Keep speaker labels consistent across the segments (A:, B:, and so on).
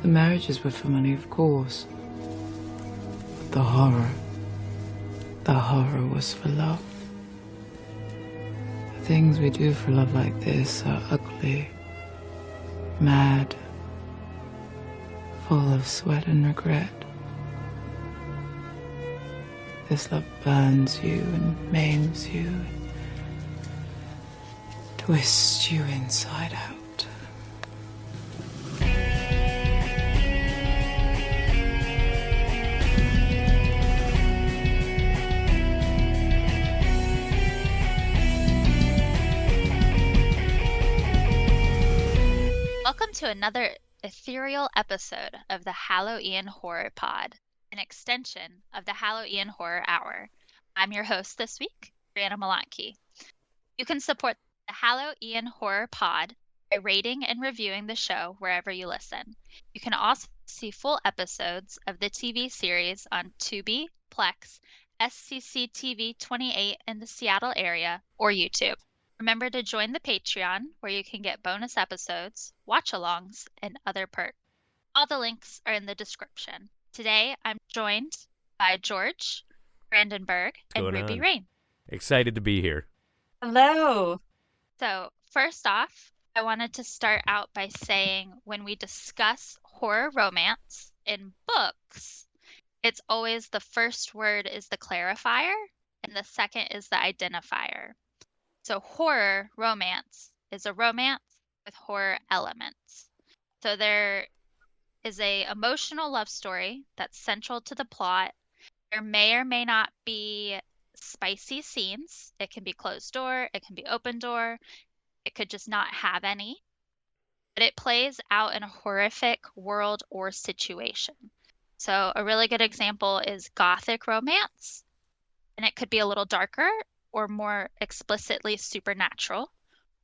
A: The marriages were for money, of course. But the horror was for love. The things we do for love like this are ugly, mad, full of sweat and regret. This love burns you and maims you, and twists you inside out.
B: Welcome to another ethereal episode of the Halloween Horror Pod, an extension of the Halloween Horror Hour. I'm your host this week, Brianna Malatke. You can support the Halloween Horror Pod by rating and reviewing the show wherever you listen. You can also see full episodes of the TV series on Tubi, Plex, SCC TV 28 in the Seattle area, or YouTube. Remember to join the Patreon, where you can get bonus episodes, watch-alongs, and other perks. All the links are in the description. Today, I'm joined by George, Brandenburg, and Ruby Rain.
C: Excited to be here.
D: Hello.
B: So, first off, I wanted to start out by saying when we discuss horror romance in books, it's always the first word is the clarifier, and the second is the identifier. So horror romance is a romance with horror elements. So there is a emotional love story that's central to the plot. There may or may not be spicy scenes. It can be closed door, it can be open door, it could just not have any. But it plays out in a horrific world or situation. So a really good example is gothic romance, and it could be a little darker or more explicitly supernatural,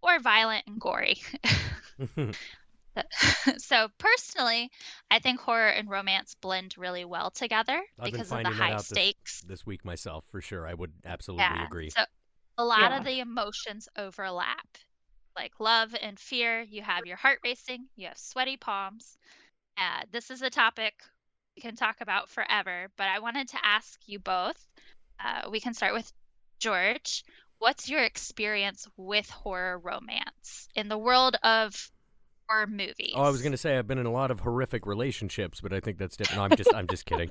B: or violent and gory. So personally, I think horror and romance blend really well together because of the high stakes.
C: This week myself, for sure. I would absolutely agree.
B: So a lot of the emotions overlap. Like love and fear, you have your heart racing, you have sweaty palms. This is a topic we can talk about forever, but I wanted to ask you both. We can start with George, what's your experience with horror romance in the world of horror movies?
C: Oh, I was going to say I've been in a lot of horrific relationships, but I think that's different. No, I'm just kidding.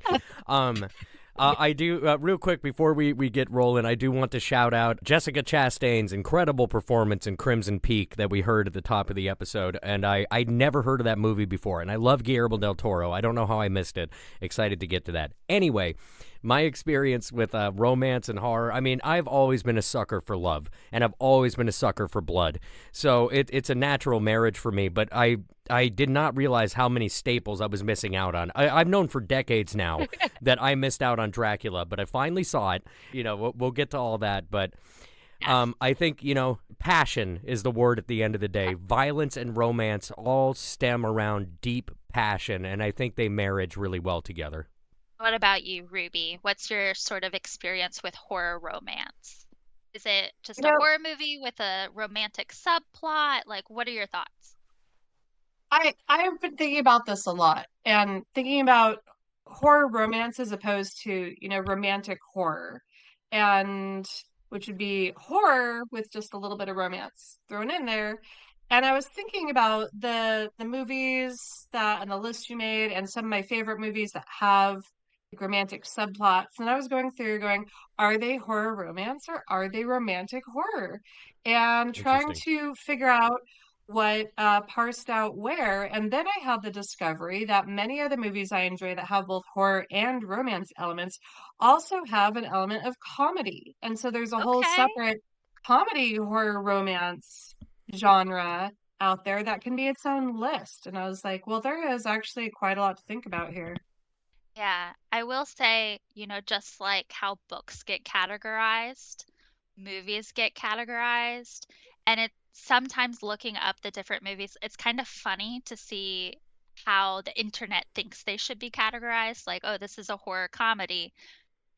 C: I do, real quick before we get rolling, I do want to shout out Jessica Chastain's incredible performance in Crimson Peak that we heard at the top of the episode, and I'd never heard of that movie before, and I love Guillermo del Toro. I don't know how I missed it. Excited to get to that. Anyway, my experience with romance and horror, I mean, I've always been a sucker for love, and I've always been a sucker for blood. So it's a natural marriage for me, but I did not realize how many staples I was missing out on. I've known for decades now that I missed out on Dracula, but I finally saw it. You know, we'll get to all that, but I think, passion is the word at the end of the day. Violence and romance all stem around deep passion, and I think they marriage really well together.
B: What about you, Ruby? What's your sort of experience with horror romance? Is it just a horror movie with a romantic subplot? Like, what are your thoughts?
D: I've been thinking about this a lot and thinking about horror romance as opposed to, romantic horror, and which would be horror with just a little bit of romance thrown in there. And I was thinking about the movies that and the list you made and some of my favorite movies that have romantic subplots, and I was going through going, are they horror romance or are they romantic horror, and trying to figure out what parsed out where. And then I had the discovery that many of the movies I enjoy that have both horror and romance elements also have an element of comedy, and so there's a whole separate comedy horror romance genre out there that can be its own list. And I was like, well, there is actually quite a lot to think about here.
B: Yeah, I will say, just like how books get categorized, movies get categorized, and it's sometimes looking up the different movies, it's kind of funny to see how the internet thinks they should be categorized. Like, oh, this is a horror comedy,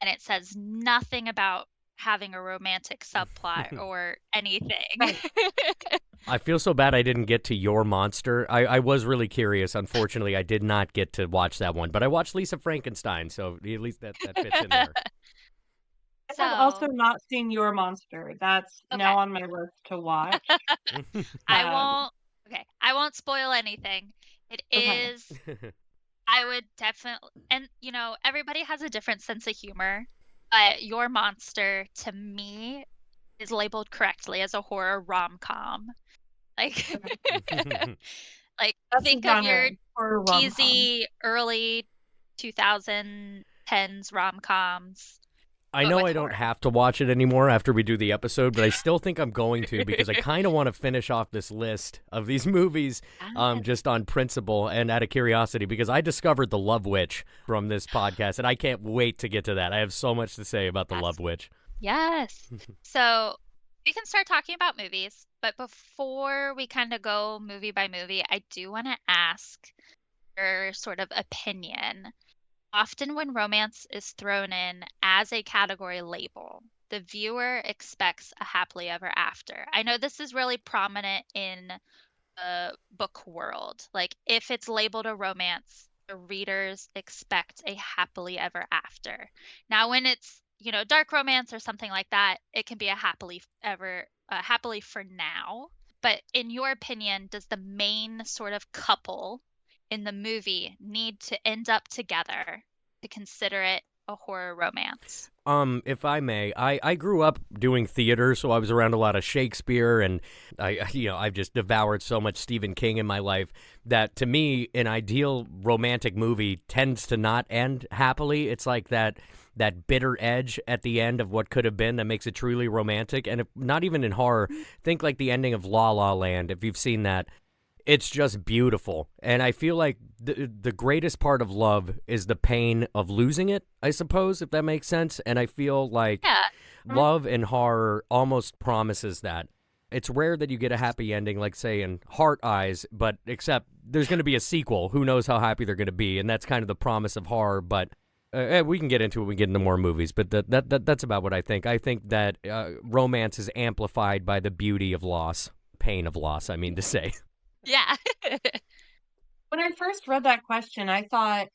B: and it says nothing about having a romantic subplot or anything.
C: I feel so bad I didn't get to Your Monster. I was really curious. Unfortunately, I did not get to watch that one, but I watched Lisa Frankenstein, so at least that fits in there.
D: I have also not seen Your Monster. That's now on my list to watch.
B: I won't. Okay, I won't spoil anything. It is. I would definitely, and everybody has a different sense of humor, but Your Monster to me is labeled correctly as a horror rom-com. Like, like
D: That's
B: think
D: the
B: of your
D: horror rom-com.
B: cheesy early 2010s rom-coms.
C: I know I don't have to watch it anymore after we do the episode, but I still think I'm going to because I kind of want to finish off this list of these movies just on principle and out of curiosity because I discovered The Love Witch from this podcast, and I can't wait to get to that. I have so much to say about The Love Witch.
B: Yes. So we can start talking about movies, but before we kind of go movie by movie, I do want to ask your sort of opinion. Often when romance is thrown in as a category label, the viewer expects a happily ever after. I know this is really prominent in the book world. Like if it's labeled a romance, the readers expect a happily ever after. Now when it's, dark romance or something like that, it can be a happily for now. But in your opinion, does the main sort of couple in the movie need to end up together to consider it a horror romance?
C: If I may, I grew up doing theater, so I was around a lot of Shakespeare, and I've just devoured so much Stephen King in my life that to me, an ideal romantic movie tends to not end happily. It's like that bitter edge at the end of what could have been that makes it truly romantic. And if not even in horror, think like the ending of La La Land, if you've seen that. It's just beautiful. And I feel like the greatest part of love is the pain of losing it, I suppose, if that makes sense. And I feel like love and horror almost promises that. It's rare that you get a happy ending, like, say, in Heart Eyes, but except there's going to be a sequel. Who knows how happy they're going to be? And that's kind of the promise of horror. But we can get into it when we get into more movies. But that's about what I think. I think that romance is amplified by the beauty of loss. Pain of loss, I mean to say.
B: Yeah.
D: When I first read that question, I thought,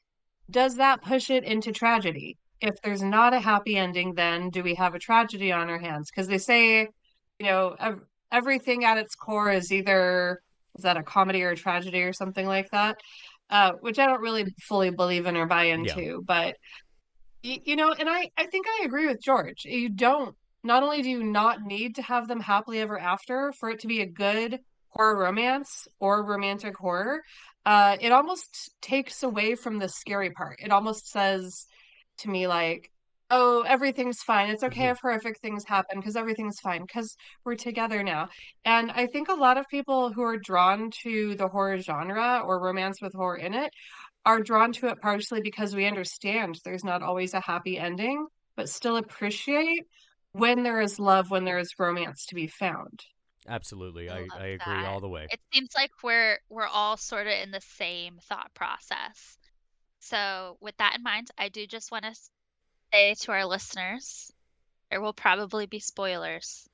D: does that push it into tragedy? If there's not a happy ending, then do we have a tragedy on our hands? Because they say, everything at its core is either, is that a comedy or a tragedy or something like that? Which I don't really fully believe in or buy into. But, and I think I agree with George. Not only do you not need to have them happily ever after for it to be a good horror romance or romantic horror, it almost takes away from the scary part. It almost says to me like, oh, everything's fine. It's okay if horrific things happen because everything's fine because we're together now. And I think a lot of people who are drawn to the horror genre or romance with horror in it are drawn to it partially because we understand there's not always a happy ending, but still appreciate when there is love, when there is romance to be found.
C: Absolutely. I agree all the way.
B: It seems like we're all sort of in the same thought process. So with that in mind, I do just want to say to our listeners, there will probably be spoilers.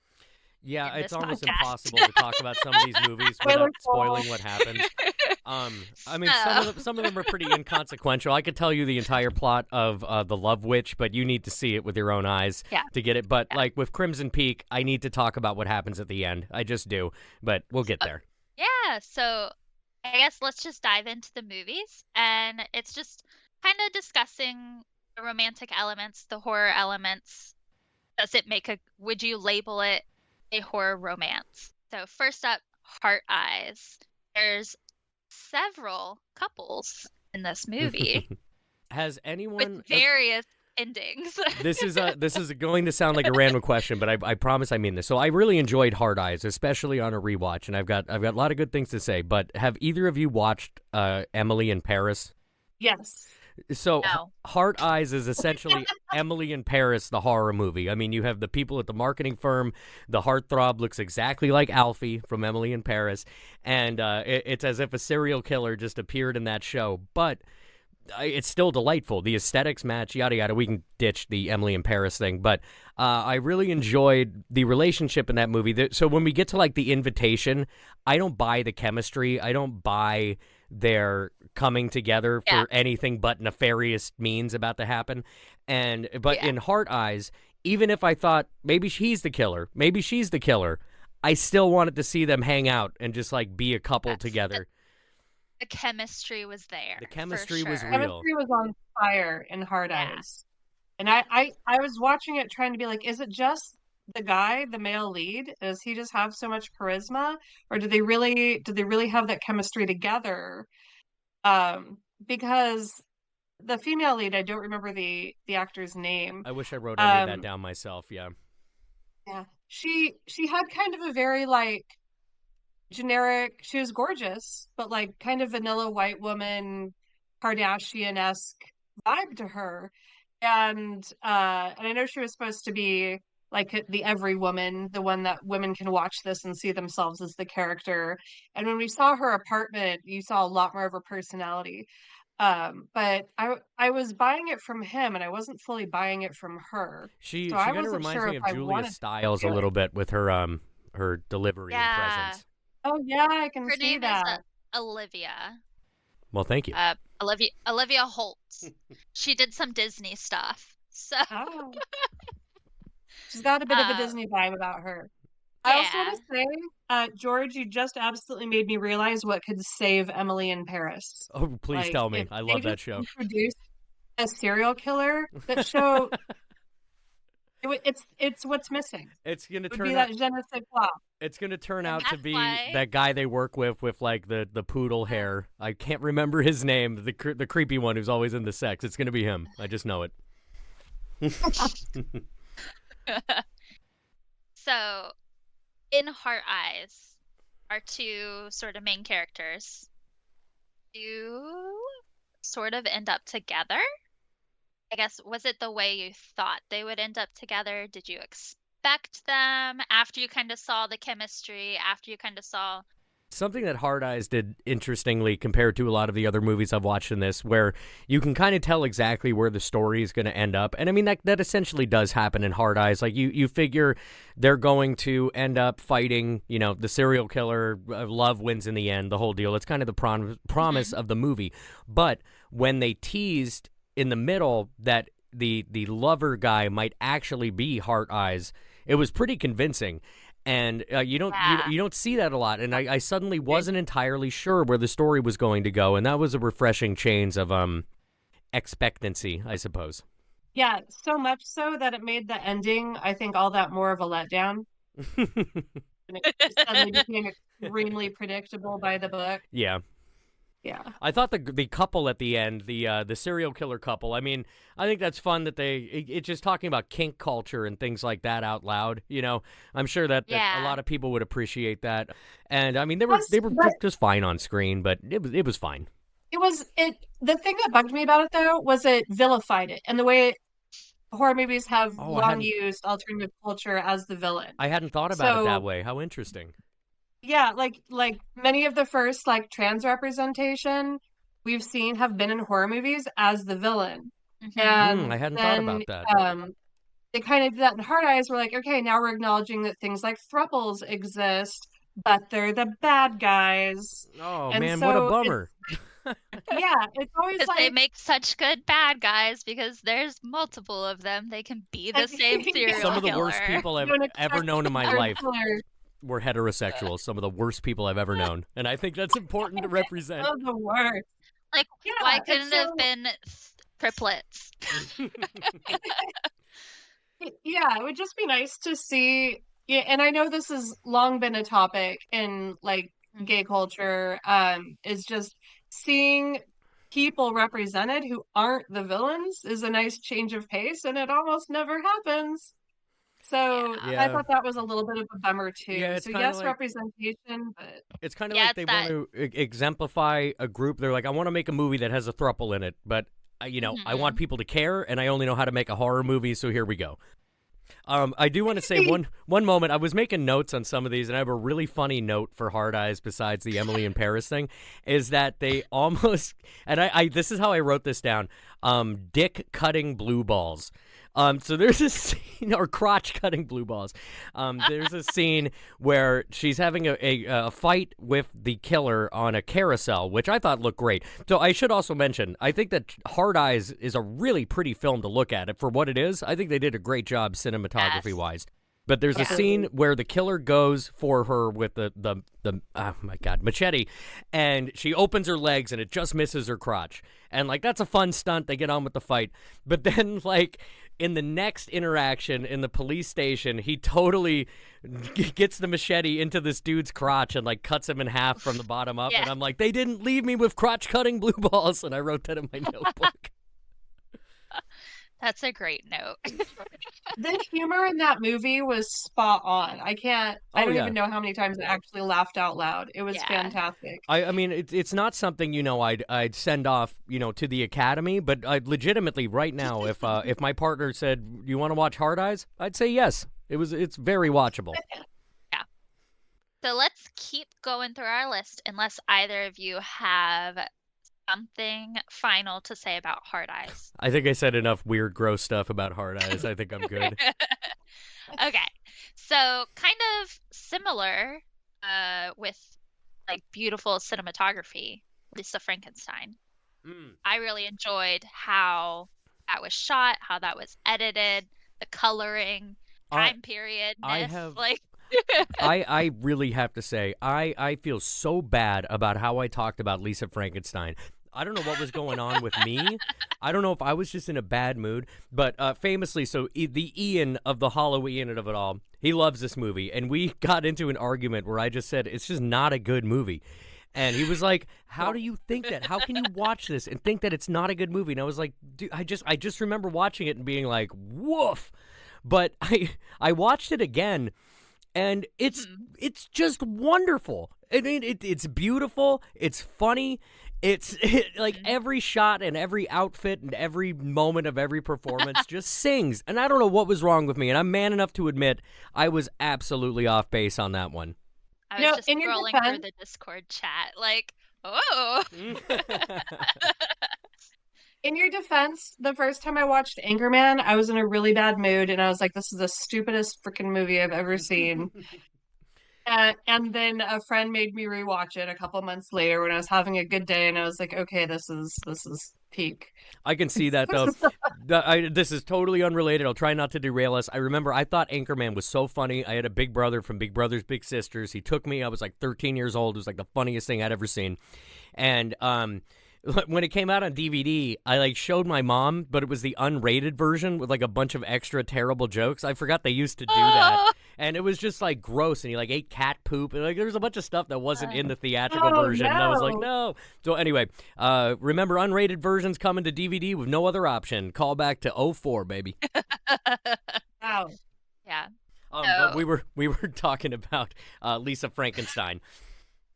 C: Yeah, it's almost impossible to talk about some of these movies without spoiling what happens. I mean, some of them are pretty inconsequential. I could tell you the entire plot of The Love Witch, but you need to see it with your own eyes to get it. But like with Crimson Peak, I need to talk about what happens at the end. I just do, but we'll get there.
B: Yeah, so I guess let's just dive into the movies, and it's just kind of discussing the romantic elements, the horror elements. Would you label it a horror romance? So first up, Heart Eyes. There's several couples in this movie.
C: Has anyone
B: with various endings?
C: This is going to sound like a random question, but I promise I mean this. So I really enjoyed Heart Eyes, especially on a rewatch, and I've got a lot of good things to say. But have either of you watched Emily in Paris?
D: Yes.
C: So
B: No.
C: Heart Eyes is essentially Emily in Paris, the horror movie. I mean, you have the people at the marketing firm. The heartthrob looks exactly like Alfie from Emily in Paris. And it's as if a serial killer just appeared in that show. But it's still delightful. The aesthetics match, yada yada. We can ditch the Emily in Paris thing, but I really enjoyed the relationship in that movie. So when we get to like the invitation, I don't buy the chemistry. I don't buy their coming together for anything but nefarious means about to happen. But in Heart Eyes, even if I thought maybe he's the killer, maybe she's the killer, I still wanted to see them hang out and just like be a couple together.
B: The chemistry was there.
C: The chemistry was real.
D: Chemistry was on fire in Hard Eyes. And I was watching it trying to be like, is it just the guy, the male lead? Does he just have so much charisma? Or do they really have that chemistry together? Because the female lead, I don't remember the actor's name.
C: I wish I wrote any of that down myself, yeah.
D: Yeah. She had kind of a very like generic, she was gorgeous, but like kind of vanilla white woman, Kardashian-esque vibe to her. And I know she was supposed to be like the every woman, the one that women can watch this and see themselves as the character. And when we saw her apartment, you saw a lot more of her personality. But I was buying it from him, and I wasn't fully buying it from her.
C: She
D: So
C: kind
D: I
C: of
D: wasn't
C: reminds
D: sure
C: me
D: if
C: of
D: I
C: Julia
D: wanted to
C: Stiles a
D: do it.
C: little bit with her delivery and presence.
D: Oh yeah, I can
B: Her
D: see
B: name
D: that.
B: is Olivia.
C: Well, thank you.
B: Olivia Holtz. She did some Disney stuff. So
D: Oh, she's got a bit of a Disney vibe about her. I also want to say, George, you just absolutely made me realize what could save Emily in Paris.
C: Oh, please
D: Like,
C: tell me.
D: if
C: I
D: they
C: love that
D: just
C: show.
D: introduced a serial killer, that show, it's what's missing.
C: It's gonna
D: It would
C: turn
D: be
C: out.
D: that je ne sais quoi.
C: It's gonna turn
B: And
C: out to
B: that's
C: be
B: why-
C: that guy they work with like the poodle hair. I can't remember his name. The creepy one who's always into sex. It's gonna be him. I just know it.
B: So, in Heart Eyes, our two sort of main characters do sort of end up together. I guess, was it the way you thought they would end up together? Did you expect them after you kind of saw the chemistry, after you kind of saw...
C: Something that Hard Eyes did interestingly compared to a lot of the other movies I've watched in this, where you can kind of tell exactly where the story is going to end up. And I mean, that essentially does happen in Hard Eyes. Like, you figure they're going to end up fighting, the serial killer, love wins in the end, the whole deal. It's kind of the promise of the movie. But when they teased in the middle that the lover guy might actually be Heart Eyes, it was pretty convincing. And you don't see that a lot, and I suddenly wasn't entirely sure where the story was going to go, and that was a refreshing change of expectancy, I suppose.
D: Yeah, so much so that it made the ending, I think, all that more of a letdown. And it suddenly became extremely predictable by the book.
C: Yeah.
D: Yeah.
C: I thought the couple at the end, the serial killer couple, I mean, I think that's fun that it's just talking about kink culture and things like that out loud, I'm sure that a lot of people would appreciate that. And I mean, they were just fine on screen, but it was fine.
D: The thing that bugged me about it though was it vilified it, and the way horror movies have long used alternative culture as the villain.
C: I hadn't thought about it that way. How interesting.
D: Yeah, like many of the first like trans representation we've seen have been in horror movies as the villain. And
C: I hadn't thought about that.
D: They kind of did that in Hard Eyes. We're like, okay, now we're acknowledging that things like thruples exist, but they're the bad guys.
C: Oh
D: and
C: man,
D: so
C: what a bummer.
D: Yeah, it's always like
B: they make such good bad guys because there's multiple of them. They can be the same serial killer.
C: Some of the worst people I've ever known in my life
D: killer.
C: were heterosexuals. Some of the worst people I've ever known, and I think that's important to represent.
D: Oh, the worst.
B: Like, why couldn't it have been triplets?
D: Yeah, it would just be nice to see. Yeah, and I know this has long been a topic in like gay culture. Is just seeing people represented who aren't the villains is a nice change of pace, and it almost never happens. So I thought that was a little bit of a bummer too.
C: Yeah,
D: so yes, representation, but
C: it's kind of like they want to exemplify a group. They're like, I want to make a movie that has a throuple in it, but I want people to care, and I only know how to make a horror movie, so here we go. I do want to say one moment. I was making notes on some of these, and I have a really funny note for Hard Eyes besides the Emily in Paris thing, is that they almost, and I this is how I wrote this down, dick cutting blue balls. So there's a scene, or crotch cutting blue balls. There's a scene where she's having a fight with the killer on a carousel, which I thought looked great. So I should also mention, I think that Hard Eyes is a really pretty film to look at. For what it is, I think they did a great job cinematography-wise. But there's a scene where the killer goes for her with the oh my God, machete, and she opens her legs and it just misses her crotch. And like, that's a fun stunt. They get on with the fight. But then like in the next interaction in the police station, he totally gets the machete into this dude's crotch and like cuts him in half from the bottom up. Yeah. And I'm like, they didn't leave me with crotch cutting blue balls. And I wrote that in my notebook.
B: That's a great note.
D: The humor in that movie was spot on. I don't even know how many times I actually laughed out loud. It was fantastic.
C: I mean, it's not something, I'd send off, to the Academy, but legitimately right now, if my partner said, you want to watch Hard Eyes? I'd say yes. It's very watchable.
B: Yeah. So let's keep going through our list unless either of you have something final to say about Hard Eyes.
C: I think I said enough weird, gross stuff about Hard Eyes. I think I'm good.
B: Okay. So kind of similar with like beautiful cinematography, Lisa Frankenstein. I really enjoyed how that was shot, how that was edited, the coloring, time period.
C: I really have to say, I feel so bad about how I talked about Lisa Frankenstein. I don't know what was going on with me. I don't know if I was just in a bad mood. But famously, so the Ian of the Hallow Ian of it all, he loves this movie. And we got into an argument where I just said, it's just not a good movie. And he was like, how do you think that? How can you watch this and think that it's not a good movie? And I was like, dude, I just remember watching it and being like, woof. But I watched it again, and it's just wonderful. I mean, it's beautiful. It's funny. It's like every shot and every outfit and every moment of every performance just sings. And I don't know what was wrong with me. And I'm man enough to admit I was absolutely off base on that one.
B: I was just scrolling through the Discord chat like, oh.
D: In your defense, the first time I watched Anchorman, I was in a really bad mood. And I was like, this is the stupidest freaking movie I've ever seen. And then a friend made me rewatch it a couple months later when I was having a good day, and I was like, okay, this is peak.
C: I can see that, though. This is totally unrelated. I'll try not to derail us. I remember I thought Anchorman was so funny. I had a big brother from Big Brothers Big Sisters. He took me. I was like 13 years old. It was like the funniest thing I'd ever seen. And when it came out on DVD, I like showed my mom, but it was the unrated version with like a bunch of extra terrible jokes. I forgot they used to do that. And it was just like gross, and he like ate cat poop, and like there was a bunch of stuff that wasn't in the theatrical version. No. And I was like, no. So anyway, remember unrated versions coming to DVD with no other option. Call back to 2004, baby.
D: Wow.
B: Yeah.
C: But we were talking about Lisa Frankenstein.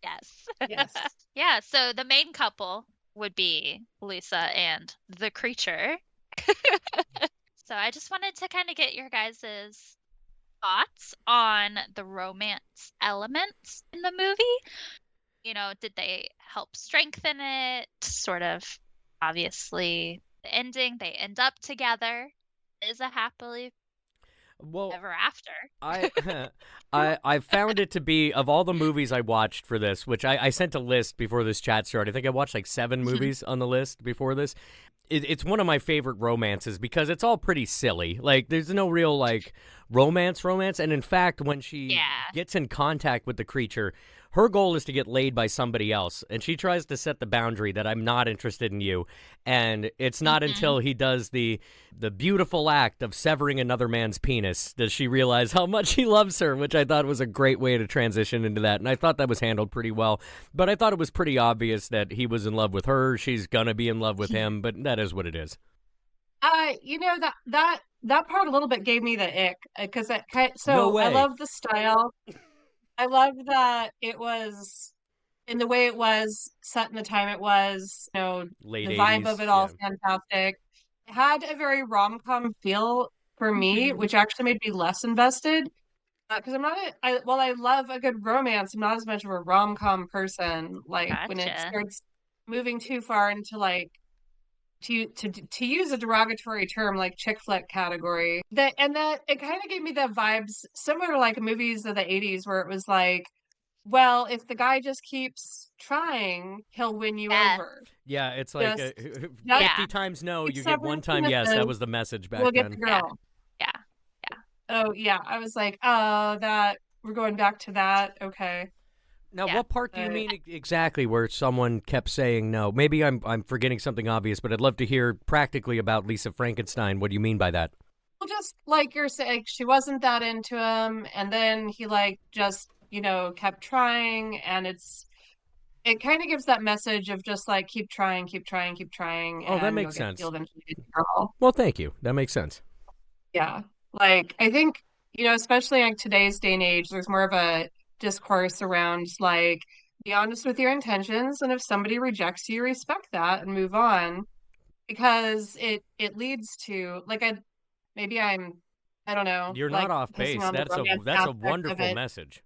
B: Yes.
D: Yes.
B: Yeah. So the main couple would be Lisa and the creature. So I just wanted to kind of get your guys's thoughts on the romance elements in the movie. Did they help strengthen it? Sort of, obviously, the ending, they end up together. Is a happily ever after.
C: I found it to be, of all the movies I watched for this, which I sent a list before this chat started. I think I watched like 7 movies on the list before this. It's one of my favorite romances because it's all pretty silly. Like, there's no real, like, romance. And in fact, when she gets in contact with the creature, her goal is to get laid by somebody else. And she tries to set the boundary that I'm not interested in you. And it's not until he does the beautiful act of severing another man's penis does she realize how much he loves her, which I thought was a great way to transition into that. And I thought that was handled pretty well. But I thought it was pretty obvious that he was in love with her. She's going to be in love with him. But that is what it is.
D: That part a little bit gave me the ick because
C: No way.
D: I love the style. I love that it was in the way it was set in the time it was,
C: Late
D: the vibe
C: 80s,
D: of it all
C: yeah.
D: fantastic. It had a very rom-com feel for me,
B: Mhm.
D: which actually made me less invested. Because I'm not while I love a good romance, I'm not as much of a rom-com person. Like when it
B: Gotcha.
D: starts moving too far into like to use a derogatory term like chick flick category. That it kind of gave me the vibes similar to like movies of the 80s where it was like, well, if the guy just keeps trying, he'll win you
B: Yeah.
D: over.
C: Yeah, it's like
D: Just
C: 50
B: Yeah.
C: times no, you get
D: accept
C: one time yes. That
D: witnesses,
C: was the message
D: you'll
C: back
D: get the
C: then.
B: Yeah.
D: girl.
B: Yeah. Yeah.
D: Oh yeah, I was like, oh, that we're going back to that. Okay.
C: Now,
B: Yeah.
C: what part do you
D: Uh,
C: mean exactly where someone kept saying no? Maybe I'm forgetting something obvious, but I'd love to hear practically about Lisa Frankenstein. What do you mean by that?
D: well, just like you're saying, she wasn't that into him, and then he like just, kept trying, and it kind of gives that message of just like keep trying, keep trying,
C: Oh, that
D: and
C: makes
D: you'll
C: sense.
D: eventually get the girl.
C: Well, thank you. That makes sense.
D: Yeah. Like I think, especially like today's day and age, there's more of a discourse around like be honest with your intentions, and if somebody rejects you, respect that and move on because it leads to like I don't know,
C: You're not
D: like
C: off
D: pissing
C: base.
D: on the romance
C: That's a
D: aspect of
C: wonderful
D: it.
C: message.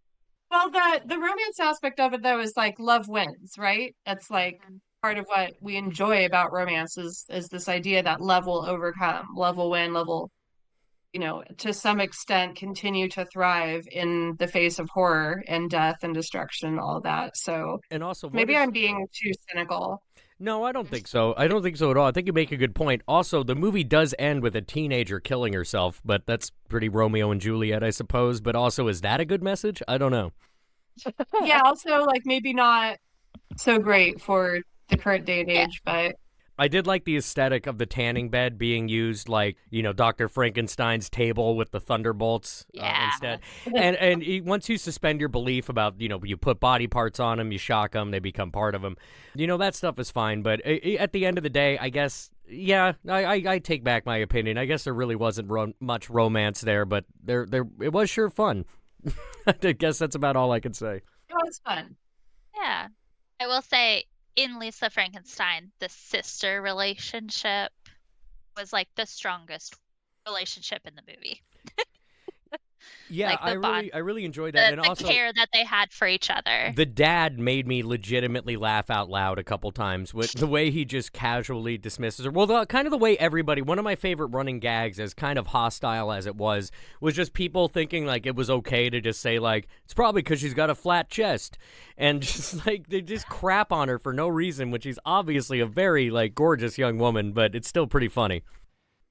D: Well, the romance aspect of it though is like love wins, right? That's like
B: Mhm.
D: part of what we enjoy about romance is this idea that love will overcome, love will win, love will, to some extent continue to thrive in the face of horror and death and destruction and all that. So
C: And also, what
D: maybe
C: is
D: I'm being too cynical.
C: No, I don't think so. I don't think so at all. I think you make a good point. Also, the movie does end with a teenager killing herself, but that's pretty Romeo and Juliet, I suppose. But also, is that a good message? I don't know.
D: Yeah, also like maybe not so great for the current day and
B: Yeah.
D: age, but
C: I did like the aesthetic of the tanning bed being used like, Dr. Frankenstein's table with the thunderbolts
B: Yeah.
C: instead. And once you suspend your belief about, you put body parts on them, you shock them, they become part of them. That stuff is fine. But at the end of the day, I guess, yeah, I take back my opinion. I guess there really wasn't much romance there, but it was sure fun. I guess that's about all I can say.
D: it was fun.
B: Yeah. I will say in Lisa Frankenstein, the sister relationship was like the strongest relationship in the movie.
C: Yeah,
B: Like the bond,
C: I really enjoyed that. And
B: the
C: also,
B: care that they had for each other.
C: the dad made me legitimately laugh out loud a couple times with the way he just casually dismisses her. Well, kind of the way everybody, one of my favorite running gags, as kind of hostile as it was just people thinking like it was okay to just say like, it's probably because she's got a flat chest. And just like, they just crap on her for no reason, when she's obviously a very like gorgeous young woman, but it's still pretty funny.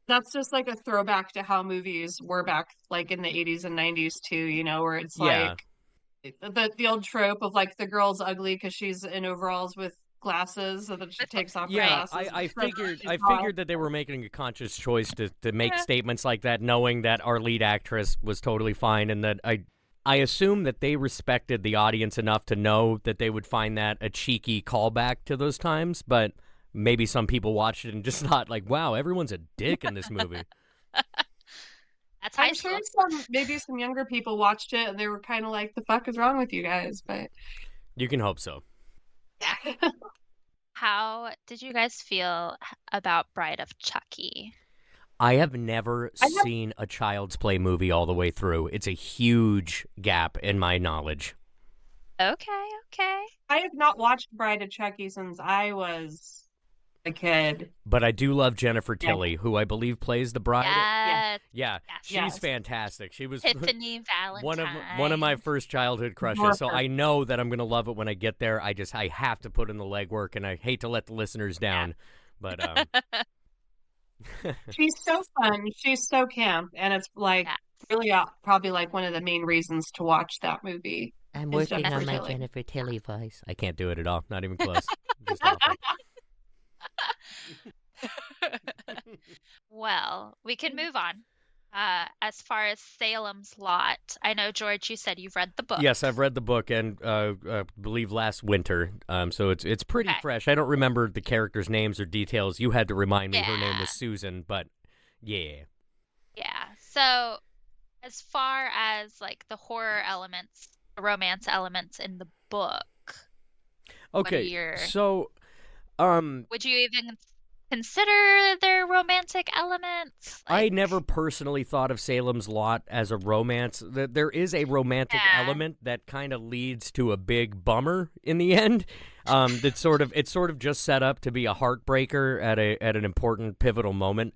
D: That's just like a throwback to how movies were back like in the 80s and 90s too, where it's
C: Yeah.
D: like the old trope of like the girl's ugly because she's in overalls with glasses, and then she
B: With,
D: takes off her
C: Yeah,
B: right.
D: glasses.
C: I
D: But
C: figured
D: she's
C: I
D: hot.
C: figured that they were making a conscious choice to make
B: Yeah.
C: statements like that, knowing that our lead actress was totally fine, and that I assume that they respected the audience enough to know that they would find that a cheeky callback to those times, but maybe some people watched it and just thought like, wow, everyone's a dick in this movie.
B: That's high
D: I'm sure
B: school.
D: maybe some younger people watched it and they were kind of like, "The fuck is wrong with you guys?" But
C: You can hope so.
B: How did you guys feel about Bride of Chucky?
C: I have never
D: I have
C: seen a Child's Play movie all the way through. It's a huge gap in my knowledge.
B: Okay, okay.
D: I have not watched Bride of Chucky since I was a kid.
C: But I do love Jennifer
D: Yeah.
C: Tilly, who I believe plays the bride.
B: Yes,
C: Yeah,
B: yes.
C: she's
D: Yes.
C: fantastic. She was
B: Tiffany
C: one
B: Valentine.
C: of my first childhood crushes.
D: More
C: So
D: for-
C: I know that I'm gonna love it when I get there. I have to put in the legwork, and I hate to let the listeners down, but
D: She's so fun. She's so camp, and it's like
B: Yeah.
D: really probably like one of the main reasons to watch that movie.
C: I'm
D: Is working Jennifer
B: on my
D: Tilly.
C: Jennifer Tilly voice. I can't do it at all. Not even close. Just awful.
B: Well, we can move on. As far as Salem's Lot, I know, George, you said you've read the book.
C: Yes, I've read the book and believe last winter. So it's pretty
B: Okay.
C: fresh. I don't remember the characters' names or details. You had to remind me. Her name
B: Yeah.
C: was Susan, but yeah.
B: Yeah. So, as far as like the horror elements, the romance elements in the book, what are
C: Okay.
B: your
C: So
B: would you even consider their romantic elements.
C: I never personally thought of Salem's Lot as a romance. There is a romantic element that kind of leads to a big bummer in the end. It's sort of just set up to be a heartbreaker at an important pivotal moment.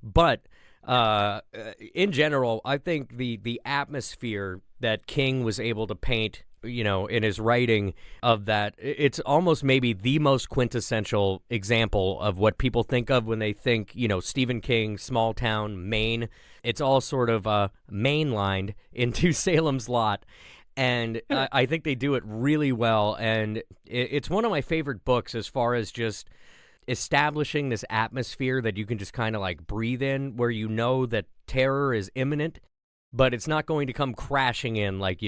C: But in general, I think the atmosphere that King was able to paint, in his writing of that, it's almost maybe the most quintessential example of what people think of when they think, Stephen King, small town, Maine. It's all sort of mainlined into Salem's Lot. And I think they do it really well. And it's one of my favorite books as far as just establishing this atmosphere that you can just kind of like breathe in, where that terror is imminent, but it's not going to come crashing in like,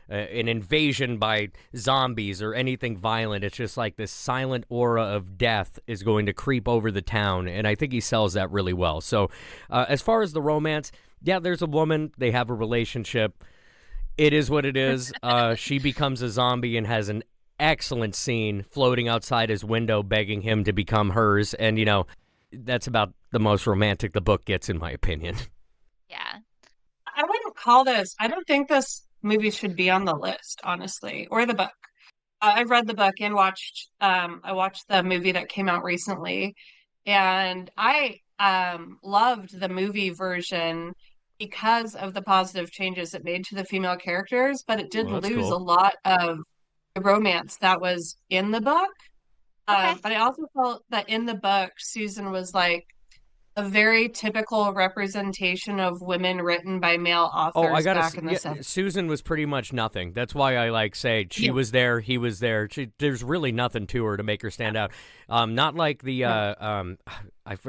C: an invasion by zombies or anything violent. It's just like this silent aura of death is going to creep over the town, and I think he sells that really well. So as far as the romance, yeah, there's a woman, they have a relationship. It is what it is. She becomes a zombie and has an excellent scene floating outside his window begging him to become hers, and that's about the most romantic the book gets, in my opinion.
B: Yeah.
D: I don't think this movie should be on the list, honestly, or the book. I've read the book and I watched the movie that came out recently, and I loved the movie version because of the positive changes it made to the female characters, but it did lose a lot of the romance that was in the book.
B: Okay.
D: But I also felt that in the book, Susan was like a very typical representation of women written by male authors back in the 70s.
C: Susan was pretty much nothing. That's why I say she was there, he was there. There's really nothing to her to make her stand out. Not like the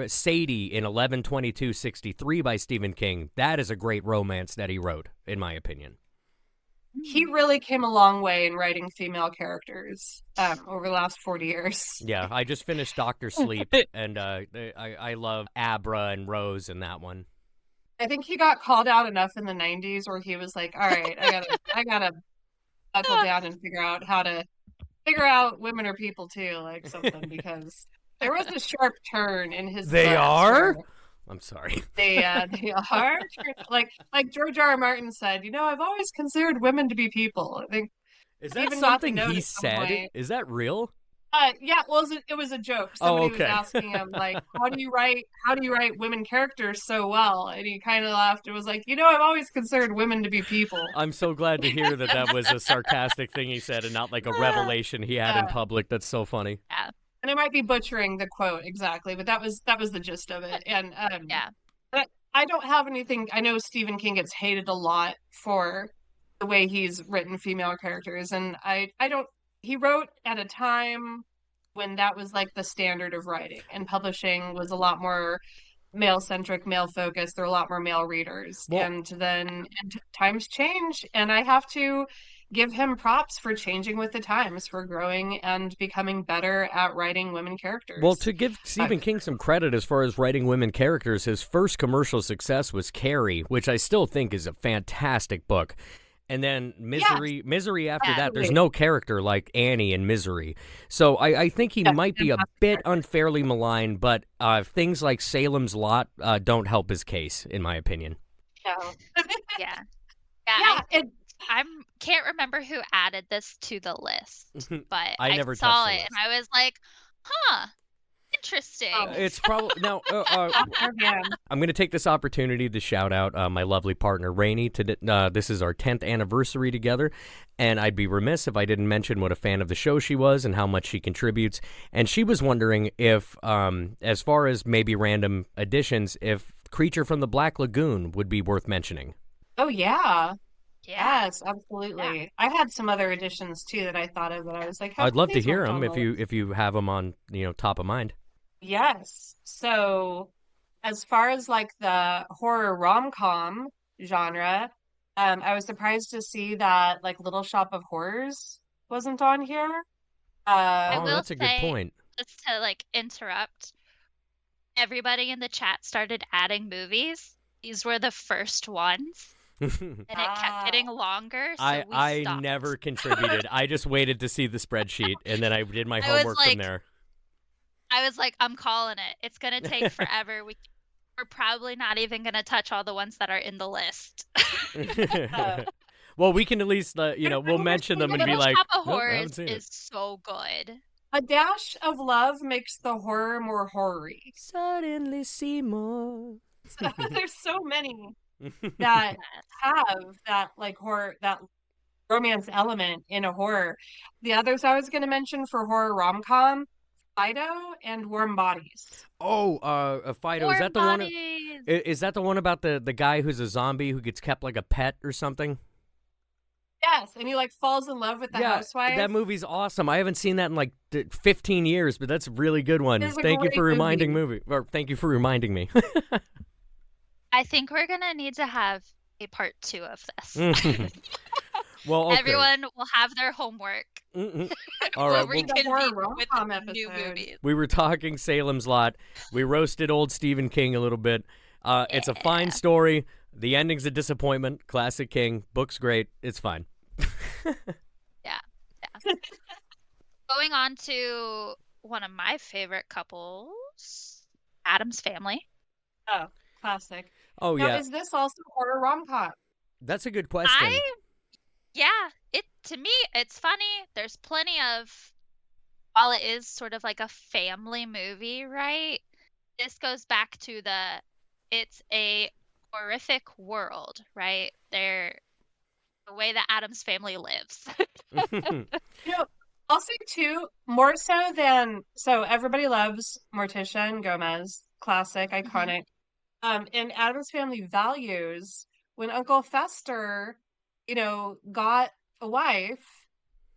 C: Sadie in 11/22/63 by Stephen King. That is a great romance that he wrote, in my opinion.
D: He really came a long way in writing female characters over the last 40 years.
C: Yeah, I just finished Dr. Sleep, and I love Abra and Rose in that one.
D: I think he got called out enough in the 90s where he was like, all right, I gotta buckle down and figure out women are people too, like something, because there was a sharp turn in his
C: They are? I'm sorry.
D: They are. Like George R. R. Martin said, I've always considered women to be people. I think.
C: Is that something he said? Is that real?
D: Yeah. Well, it was a joke. Somebody was asking him, like, how do you write women characters so well? And he kind of laughed. It was like, I've always considered women to be people.
C: I'm so glad to hear that was a sarcastic thing he said and not like a revelation he had in public. That's so funny.
B: Yeah.
D: And I might be butchering the quote exactly, but that was the gist of it. And
B: yeah,
D: but I don't have anything. I know Stephen King gets hated a lot for the way he's written female characters, and I don't. He wrote at a time when that was like the standard of writing, and publishing was a lot more male-centric, male-focused. There are a lot more male readers, and then times change, and I have to give him props for changing with the times, for growing and becoming better at writing women characters.
C: Well, to give Stephen King some credit as far as writing women characters, his first commercial success was Carrie, which I still think is a fantastic book. And then Misery after that, there's no character like Annie in Misery. So I think he might be a bit unfairly maligned, but things like Salem's Lot don't help his case, in my opinion.
B: Yeah. I can't remember who added this to the list, but I never saw it and I was like, huh, interesting.
C: It's probably now. I'm going to take this opportunity to shout out my lovely partner Rainey. This is our 10th anniversary together, and I'd be remiss if I didn't mention what a fan of the show she was and how much she contributes. And she was wondering if, as far as maybe random additions, if Creature from the Black Lagoon would be worth mentioning.
D: Oh yeah. Yes, absolutely. Yeah. I had some other additions too that I thought of, but I was like,
C: I'd love to hear them if you have them on, top of mind.
D: Yes. So, as far as like the horror rom-com genre, I was surprised to see that like Little Shop of Horrors wasn't on here.
C: That's a good point.
B: Just to like interrupt, everybody in the chat started adding movies. These were the first ones. And it kept getting longer, so I stopped.
C: Never contributed. I just waited to see the spreadsheet, and then I did my homework from there.
B: I was like, I'm calling it. It's gonna take forever. We're probably not even gonna touch all the ones that are in the list.
C: Well, we can at least, we'll
D: I
C: mention them and be
B: Little
C: like,
B: Shop of
C: nope, I
B: Horrors
C: haven't seen it.
B: is so good.
D: A dash of love makes the horror more horror-y.
C: Suddenly Seymour.
D: There's so many that have that like horror, that romance element in a horror. The others I was going to mention for horror rom-com, Fido and Warm Bodies.
C: Oh, Fido, is
B: Warm
C: that the one?
B: Bodies.
C: Is that the one about the guy who's a zombie who gets kept like a pet or something?
D: Yes, and he like falls in love with the housewife.
C: That movie's awesome. I haven't seen that in like 15 years, but that's a really good one.
D: It's a
C: Thank you
D: great
C: for reminding
D: movie.
C: thank you for reminding me.
B: I think we're gonna need to have a part 2 of this.
C: Well, okay.
B: Everyone will have their homework.
C: All right.
B: We'll reconvene
D: horror
B: with
D: rom-com
B: new
D: episode.
B: movies.
C: We were talking Salem's Lot. We roasted old Stephen King a little bit. It's a fine story. The ending's a disappointment. Classic King. Book's great. It's fine.
B: Yeah. Going on to one of my favorite couples, Addams Family.
D: Oh, classic.
C: Oh,
D: Now,
C: yeah.
D: is this also horror rom-com?
C: That's a good question.
B: To me, it's funny. There's plenty of, while it is sort of like a family movie, right? This goes back to it's a horrific world, right? The way the Addams Family lives.
D: I'll say too, more so than, so everybody loves Morticia and Gomez, classic, iconic. In Addams Family Values, when Uncle Fester, got a wife,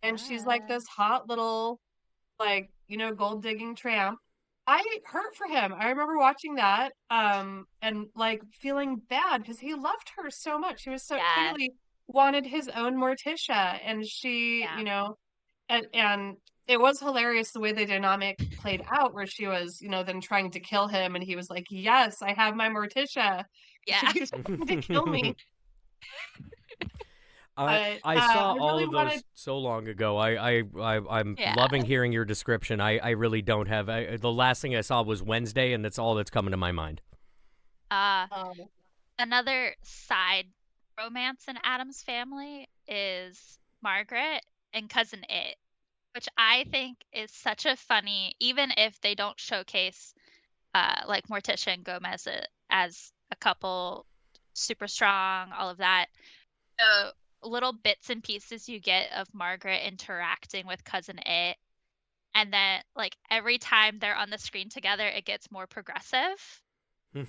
D: and she's like this hot little, like, gold digging tramp. I hurt for him. I remember watching that, and like feeling bad because he loved her so much. He was so clearly wanted his own Morticia, and she, and it was hilarious the way the dynamic played out, where she was, then trying to kill him, and he was like, "Yes, I have my Morticia."
B: Yeah.
D: She's trying to kill me.
C: I saw
D: I
C: all
D: really
C: of those
D: wanted-
C: so long ago. I'm loving hearing your description. I really don't have. The last thing I saw was Wednesday, and that's all that's coming to my mind.
B: Another side romance in Addams Family is Margaret and Cousin It, which I think is such a funny, even if they don't showcase like Morticia and Gomez as a couple, super strong, all of that. The little bits and pieces you get of Margaret interacting with Cousin It, and then like every time they're on the screen together, it gets more progressive.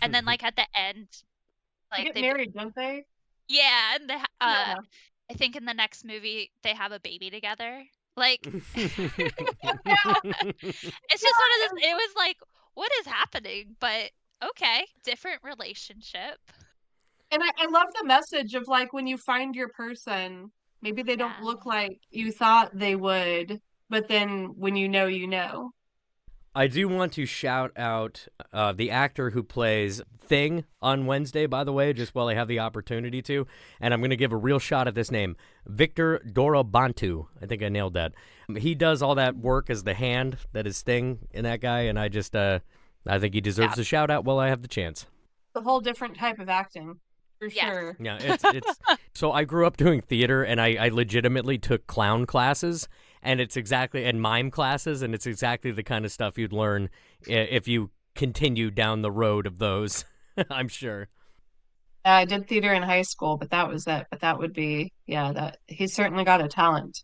B: And then like at the end,
D: They
B: like
D: get married, don't they?
B: yeah, and
D: Yeah.
B: I think in the next movie they have a baby together. Like it's just one of those. It was like, what is happening? But okay, different relationship.
D: And I love the message of like, when you find your person, maybe they don't look like you thought they would, but then when you know.
C: I do want to shout out the actor who plays Thing on Wednesday, by the way, just while I have the opportunity to. And I'm going to give a real shot at this name, Victor Dorobantu. I think I nailed that. He does all that work as the hand that is Thing in that guy, and I just I think he deserves a shout out while I have the chance.
D: A whole different type of acting, for sure.
C: Yeah, it's so I grew up doing theater, and I legitimately took clown classes, and mime classes, and it's exactly the kind of stuff you'd learn if you continue down the road of those. I'm sure.
D: I did theater in high school, but that was it. But that would be, that he's certainly got a talent.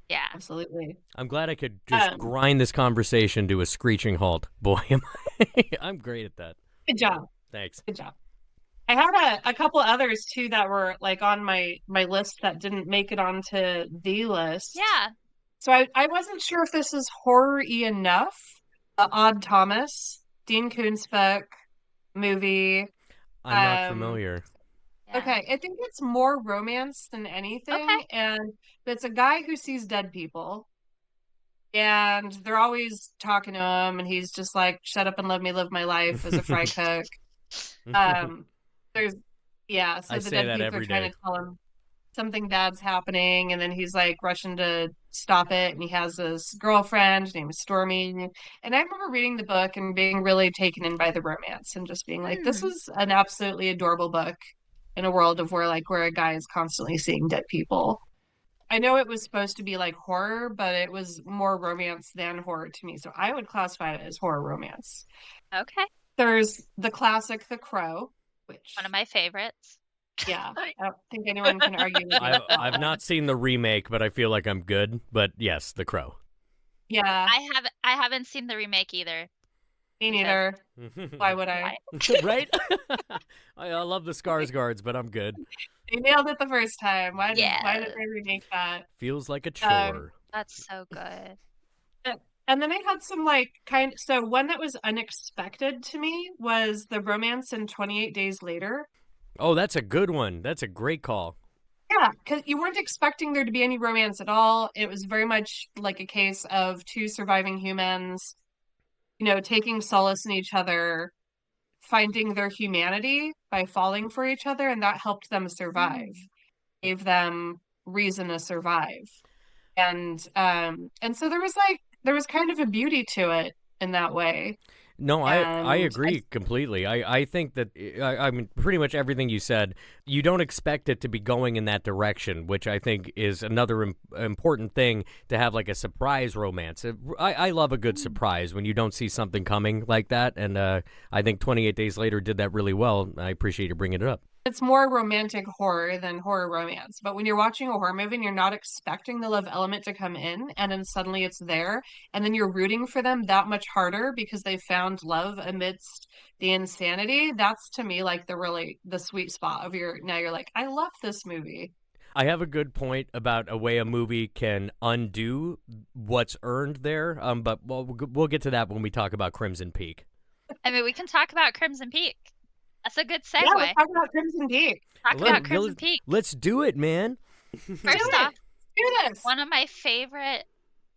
B: Yeah,
D: absolutely.
C: I'm glad I could just grind this conversation to a screeching halt. Boy, I'm great at that.
D: Good job.
C: Thanks.
D: Good job. I had a couple others too that were like on my list that didn't make it onto the list.
B: Yeah.
D: So I wasn't sure if this is horror-y enough. Odd Thomas, Dean Koontz-Beck movie.
C: I'm not familiar.
B: Yeah.
D: Okay, I think it's more romance than anything, and it's a guy who sees dead people, and they're always talking to him, and he's just like, "Shut up and let me live my life as a fry cook." So
C: I
D: the
C: say
D: dead
C: that
D: people
C: every
D: are trying
C: day.
D: to tell him. something bad's happening, and then he's like rushing to stop it, and he has this girlfriend named Stormy. And I remember reading the book and being really taken in by the romance and just being like, this was an absolutely adorable book in a world of where a guy is constantly seeing dead people. I know it was supposed to be like horror, but it was more romance than horror to me. So I would classify it as horror romance.
B: Okay.
D: There's the classic The Crow, which,
B: One of my favorites.
D: yeah, I don't think anyone can argue with me with that
C: I've
D: one.
C: not seen the remake, but I feel like I'm good. But yes, The Crow.
D: Yeah,
B: I haven't seen the remake either.
D: me neither. Why would I?
B: Why?
C: Right? I love the Skarsgårds, but I'm good.
D: They nailed it the first time. Why
B: Yeah.
D: did they remake that?
C: Feels like a chore.
B: That's so good.
D: And then I had some so one that was unexpected to me was the romance in 28 Days Later.
C: Oh, that's a good one. That's a great call.
D: Yeah, because you weren't expecting there to be any romance at all. It was very much like a case of two surviving humans, taking solace in each other, finding their humanity by falling for each other, and that helped them survive, gave them reason to survive. And so there was kind of a beauty to it in that way.
C: No, I
D: And
C: agree completely. I think that I mean pretty much everything you said. You don't expect it to be going in that direction, which I think is another important thing to have like a surprise romance. I love a good surprise when you don't see something coming like that, and I think 28 Days Later did that really well. I appreciate you bringing it up.
D: it's more romantic horror than horror romance. But when you're watching a horror movie and you're not expecting the love element to come in, and then suddenly it's there, and then you're rooting for them that much harder because they found love amidst the insanity, that's to me like the sweet spot of now you're like, I love this movie.
C: I have a good point about a way a movie can undo what's earned there, but we'll get to that when we talk about Crimson Peak.
B: I mean, we can talk about Crimson Peak. That's a good segue.
D: Yeah, let's talk about Crimson Peak.
B: Talk about Crimson Peak.
C: Let's do it, man.
B: First off,
D: Do this.
B: one of my favorite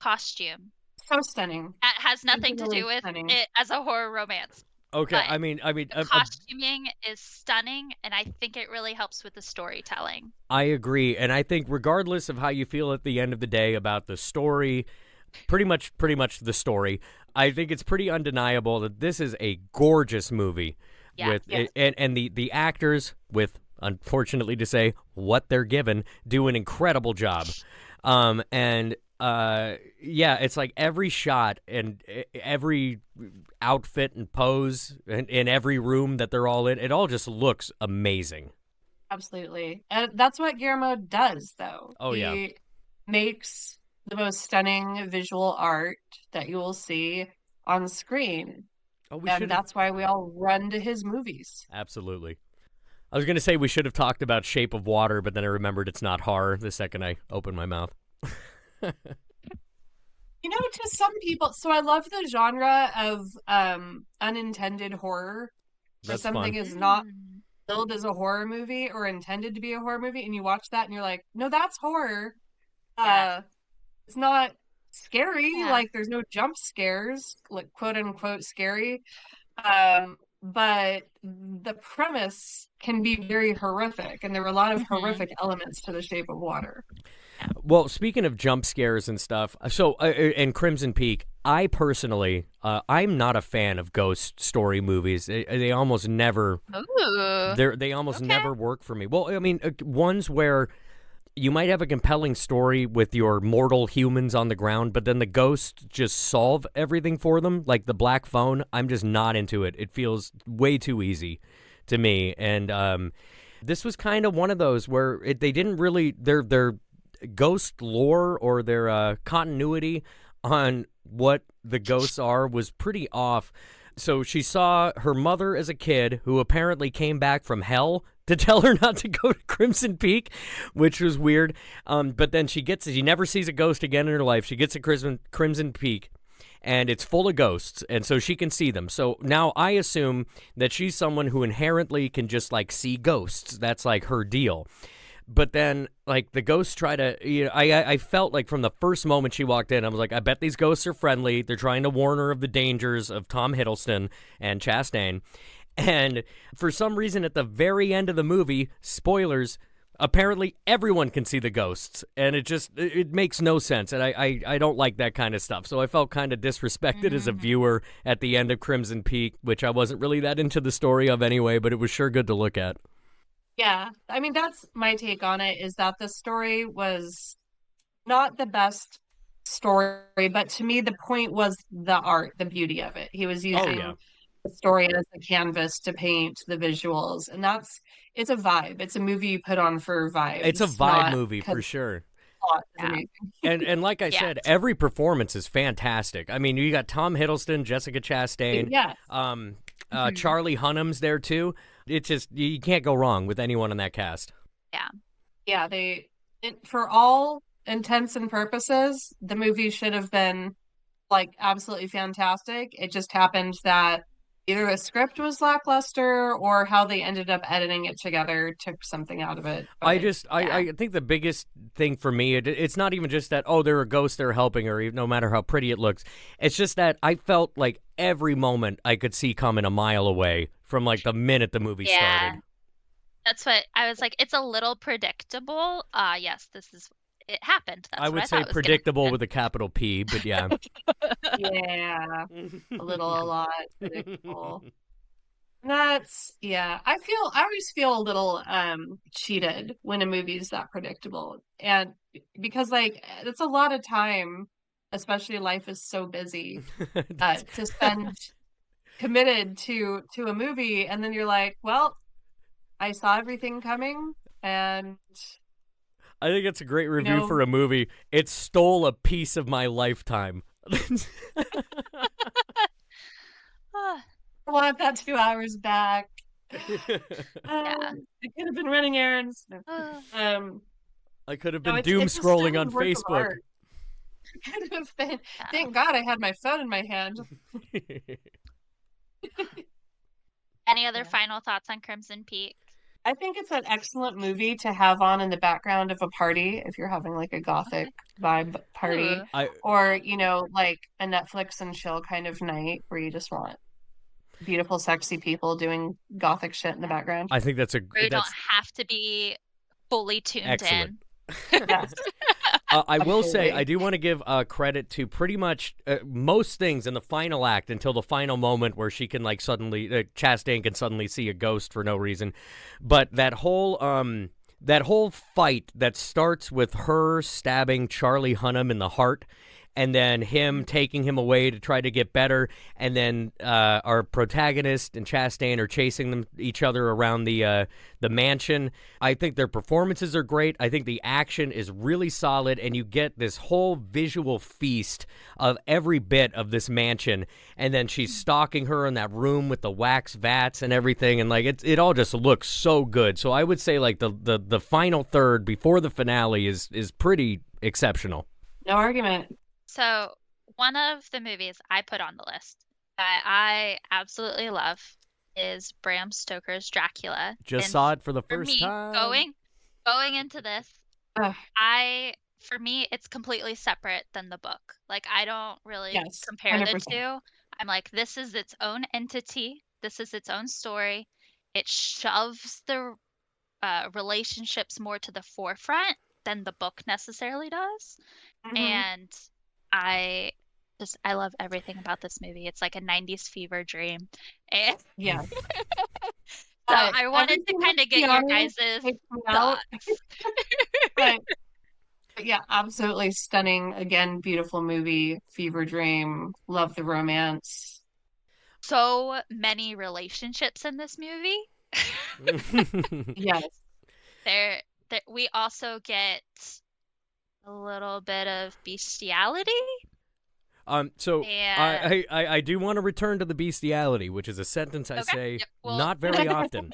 B: costume.
D: So stunning.
B: That has nothing to
D: Really
B: do with
D: stunning.
B: it as a horror romance.
C: Okay,
B: But
C: I mean,
B: The costuming is stunning, and I think it really helps with the storytelling.
C: I agree, and I think regardless of how you feel at the end of the day about the story, pretty much the story, I think it's pretty undeniable that this is a gorgeous movie.
B: Yeah.
D: Yes.
C: And the actors, with unfortunately to say what they're given, do an incredible job. Yeah, it's like every shot and every outfit and pose in every room that they're all in, it all just looks amazing.
D: Absolutely. And that's what Guillermo does, though.
C: Oh, yeah.
D: He makes the most stunning visual art that you will see on screen.
C: Oh, we
D: And
C: should
D: that's why we all run to his movies.
C: absolutely. I was going to say we should have talked about Shape of Water, but then I remembered it's not horror the second I opened my mouth.
D: To some people, so I love the genre of unintended horror, where
C: That's
D: something
C: fun.
D: is not billed as a horror movie or intended to be a horror movie, and you watch that and you're like, no, that's horror.
B: Yeah.
D: It's not scary,
B: Yeah.
D: like there's no jump scares, like quote unquote scary. But the premise can be very horrific, and there were a lot of horrific elements to The Shape of Water.
C: Well, speaking of jump scares and stuff, so in Crimson Peak, I personally, I'm not a fan of ghost story movies. They almost never,
B: Ooh.
C: they almost
B: Okay.
C: never work for me. Well, I mean, ones where you might have a compelling story with your mortal humans on the ground, but then the ghosts just solve everything for them, like The Black Phone. I'm just not into it. It feels way too easy to me, and this was kind of one of those where they didn't really their ghost lore or their continuity on what the ghosts are was pretty off. So she saw her mother as a kid who apparently came back from hell to tell her not to go to Crimson Peak, which was weird. But then she never sees a ghost again in her life. She gets to Crimson Peak, and it's full of ghosts, and so she can see them. So now I assume that she's someone who inherently can just, like, see ghosts. That's, like, her deal. But then, like, the ghosts try to, I felt like from the first moment she walked in, I was like, I bet these ghosts are friendly. They're trying to warn her of the dangers of Tom Hiddleston and Chastain. And for some reason, at the very end of the movie, spoilers, apparently everyone can see the ghosts, and it makes no sense, and I don't like that kind of stuff. So I felt kind of disrespected as a viewer at the end of Crimson Peak, which I wasn't really that into the story of anyway, but it was sure good to look at.
D: Yeah, I mean, that's my take on it, is that the story was not the best story, but to me, the point was the art, the beauty of it. He was using the story as a canvas to paint the visuals, and it's a vibe. It's a movie you put on for vibes.
C: It's a vibe movie for sure.
D: Plot is amazing.
C: And like I said, every performance is fantastic. I mean, you got Tom Hiddleston, Jessica Chastain, Charlie Hunnam's there too. It's just, you can't go wrong with anyone in that cast.
D: Yeah, for all intents and purposes, the movie should have been like absolutely fantastic. It just happened that either the script was lackluster or how they ended up editing it together took something out of it. But,
C: I think the biggest thing for me, it's not even just that, oh, there are ghosts they're helping her, no matter how pretty it looks. It's just that I felt like every moment I could see coming a mile away from like the minute the movie started.
B: That's what I was like. It's a little predictable. Yes, it happened. That's
C: I would say predictable with a capital P, but yeah.
D: Yeah, a lot predictable. I always feel a little cheated when a movie's that predictable. And because like it's a lot of time, especially life is so busy, to spend committed to a movie, and then you're like, well, I saw everything coming, and
C: I think it's a great review for a movie. It stole a piece of my lifetime.
D: I want that 2 hours back. I could have been running errands.
C: I could have been doom scrolling on Facebook.
D: Could have been. Thank God I had my phone in my hand.
B: Any other final thoughts on Crimson Peak?
D: I think it's an excellent movie to have on in the background of a party if you're having like a gothic vibe party, or like a Netflix and chill kind of night where you just want beautiful, sexy people doing gothic shit in the background.
C: I think that's
B: you don't have to be fully tuned in.
D: Yes.
C: I will say, I do want to give credit to pretty much most things in the final act until the final moment where she can like suddenly, Chastain can suddenly see a ghost for no reason. But that whole fight that starts with her stabbing Charlie Hunnam in the heart, and then him taking him away to try to get better, and then our protagonist and Chastain are chasing each other around the mansion. I think their performances are great. I think the action is really solid, and you get this whole visual feast of every bit of this mansion. And then she's stalking her in that room with the wax vats and everything, and like it all just looks so good. So I would say like the final third before the finale is pretty exceptional.
D: No argument.
B: So one of the movies I put on the list that I absolutely love is Bram Stoker's Dracula.
C: Just saw it for the first time.
B: Going into this, for me, it's completely separate than the book. Like, I don't really compare 100%. The two. I'm like, this is its own entity. This is its own story. It shoves the relationships more to the forefront than the book necessarily does. Mm-hmm. And I love everything about this movie. It's like a 90s fever dream. And
D: yeah.
B: So I wanted to kind of get your guys' thoughts.
D: But yeah, absolutely stunning. Again, beautiful movie. Fever dream. Love the romance.
B: So many relationships in this movie.
D: Yes.
B: We also get a little bit of bestiality.
C: So I do want to return to the bestiality, which is a sentence I say not very often.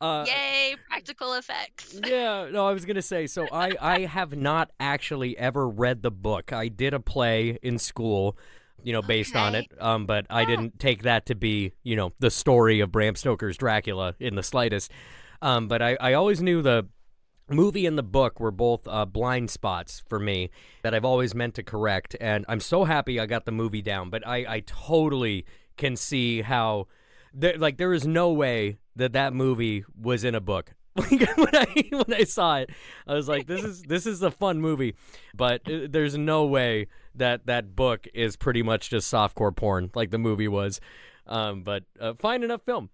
B: Yay, practical effects.
C: Yeah, no, I was going to say, so I have not actually ever read the book. I did a play in school, based on it, but I didn't take that to be, the story of Bram Stoker's Dracula in the slightest. But I always knew the movie and the book were both blind spots for me that I've always meant to correct, and I'm so happy I got the movie down. But I totally can see how there is no way that movie was in a book. Like when I saw it, I was like, this is a fun movie, but there's no way that book is pretty much just softcore porn like the movie was. But fine enough film.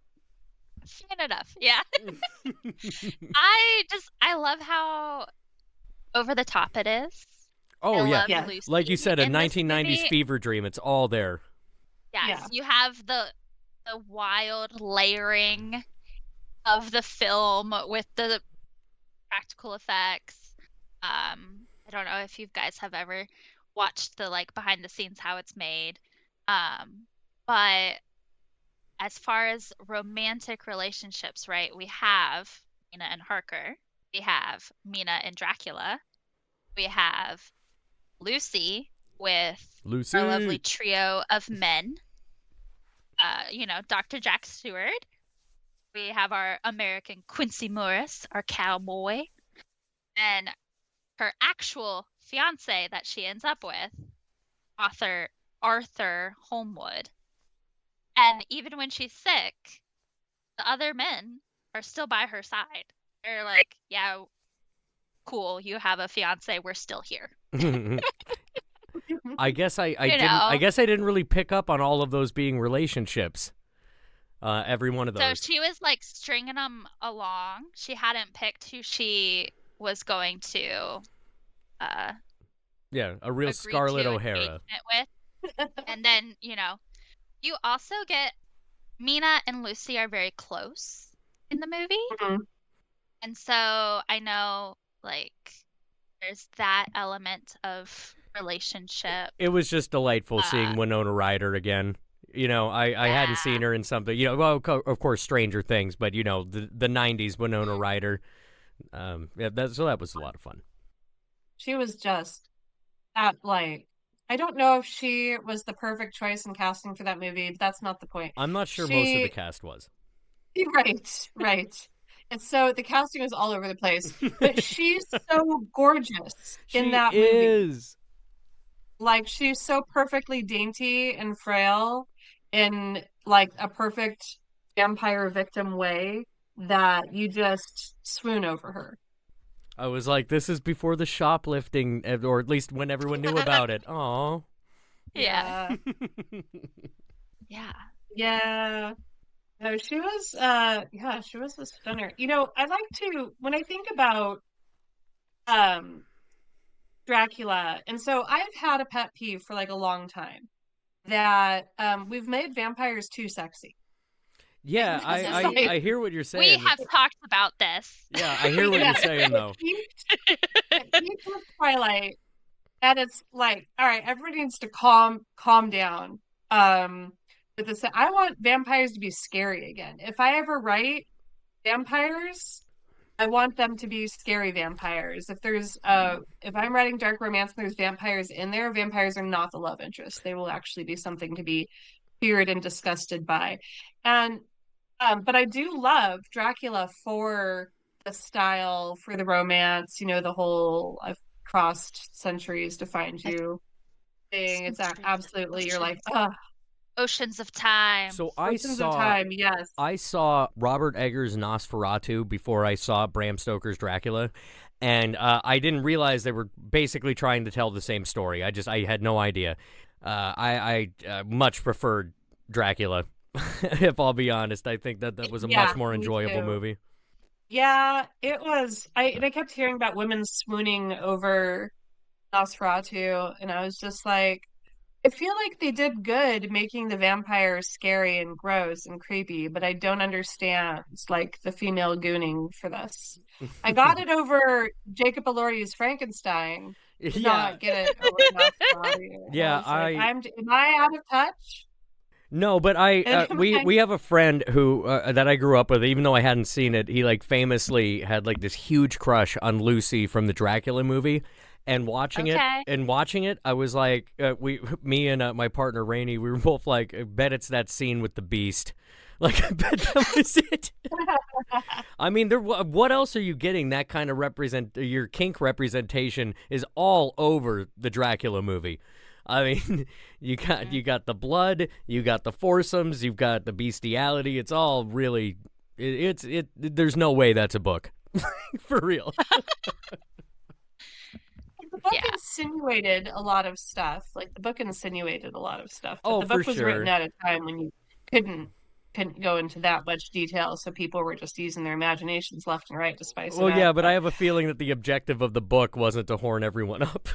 B: Fine enough, yeah. I love how over the top it is.
C: Oh,
B: I
C: yeah.
B: love
D: Yeah.
B: Lucy
C: Like you said, a
B: in this
C: 1990s
B: movie.
C: fever dream. It's all there.
B: Yes,
D: Yeah.
B: you have the wild layering of the film with the practical effects. I don't know if you guys have ever watched the like behind the scenes how it's made. But as far as romantic relationships, right? We have Mina and Harker. We have Mina and Dracula. We have Lucy with
C: Lucy.
B: our lovely trio of men. Dr. Jack Stewart. We have our American Quincy Morris, our cowboy, and her actual fiance that she ends up with, author Arthur Holmwood. And even when she's sick, the other men are still by her side. They're like, yeah, cool, you have a fiance, we're still here.
C: I guess I
B: You
C: didn't.
B: know.
C: I guess I didn't really pick up on all of those being relationships. Every one of
B: So
C: those.
B: she was like stringing them along. She hadn't picked who she was going to
C: Yeah, a real
B: agree
C: Scarlett
B: to
C: O'Hara.
B: engagement with. And then, you also get Mina and Lucy are very close in the movie.
D: Mhm.
B: And so I know like there's that element of relationship.
C: It was just delightful seeing Winona Ryder again. I hadn't seen her in something. Well, of course, Stranger Things, but the '90s Winona Ryder. So that was a lot of fun.
D: She was just at like, I don't know if she was the perfect choice in casting for that movie, but that's not the point.
C: I'm not sure most of the cast was.
D: Right. And so the casting was all over the place, but she's so gorgeous in that movie.
C: is.
D: Like, she's so perfectly dainty and frail in like a perfect vampire victim way that you just swoon over her.
C: I was like, this is before the shoplifting, or at least when everyone knew about it. Aw.
B: Yeah. Yeah.
D: Yeah. No, she was she was a stunner. I like to, when I think about Dracula, and so I've had a pet peeve for like a long time that we've made vampires too sexy.
C: Yeah,
D: This is like-
C: I hear what you're saying.
B: We have talked about this.
C: Yeah, I hear what you're saying, though.
D: It peaked with Twilight, and it's like, all right, everybody needs to calm down. With this, I want vampires to be scary again. If I ever write vampires, I want them to be scary vampires. If I'm writing dark romance and there's vampires in there, vampires are not the love interest. They will actually be something to be feared and disgusted by. And but I do love Dracula for the style, for the romance, the whole I've crossed centuries to find you thing. It's absolutely, you're like,
B: Oceans of Time.
C: So
D: Oceans of Time, yes.
C: I saw Robert Eggers' Nosferatu before I saw Bram Stoker's Dracula, and I didn't realize they were basically trying to tell the same story. I had no idea. I much preferred Dracula, if I'll be honest. I think that was a much more
D: me
C: enjoyable
D: too.
C: movie.
D: Yeah, it was. I kept hearing about women swooning over Nosferatu, and I was just like, I feel like they did good making the vampires scary and gross and creepy, but I don't understand like the female gooning for this. I got it over Jacob Elordi's Frankenstein. Did not get it over Nosferatu.
C: Yeah,
D: am I out of touch?
C: No, but we have a friend who that I grew up with. Even though I hadn't seen it, he like famously had like this huge crush on Lucy from the Dracula movie. And watching it, I was like, me and my partner Rainey, we were both like, I bet it's that scene with the beast. Like, I bet that was it. I mean, what else are you getting? That kind of your kink representation is all over the Dracula movie. I mean, you got the blood, you got the foursomes, you've got the bestiality. It's all really there's no way that's a book. For real.
D: The book
B: Yeah.
D: insinuated a lot of stuff. Like the book insinuated a lot of stuff. But
C: Oh,
D: the book
C: for
D: was
C: sure.
D: written at a time when you couldn't go into that much detail, so people were just using their imaginations left and right to spice it
C: Well,
D: up.
C: yeah, but I have a feeling that the objective of the book wasn't to horn everyone up.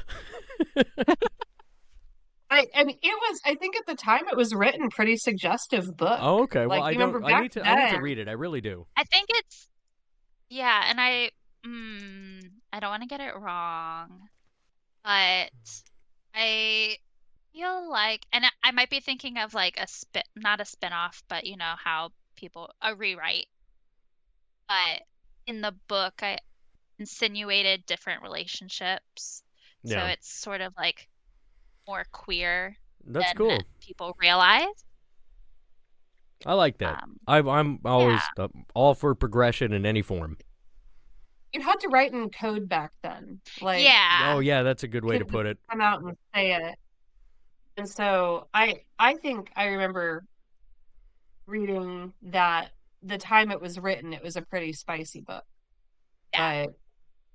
D: I mean, it was. I think at the time it was written pretty suggestive book.
C: Oh, okay. Well,
D: Like
C: I
D: you
C: don't.
D: remember
C: I
D: back
C: need to
D: then.
C: read it. I really do.
B: I think it's yeah, and I don't want to get it wrong, but I feel like, and I might be thinking of like not a spin-off, but you know how a rewrite. But in the book, I insinuated different relationships, so
C: Yeah.
B: it's sort of like more queer
C: That's
B: than
C: cool.
B: people realize.
C: I like that. I'm always all for progression in any form.
D: You had to write in code back then. Like
B: Yeah.
C: Oh, yeah, that's a good way to
D: couldn't
C: put it.
D: come out and say it. And so I think I remember reading that the time it was written, it was a pretty spicy book.
B: Yeah.
D: But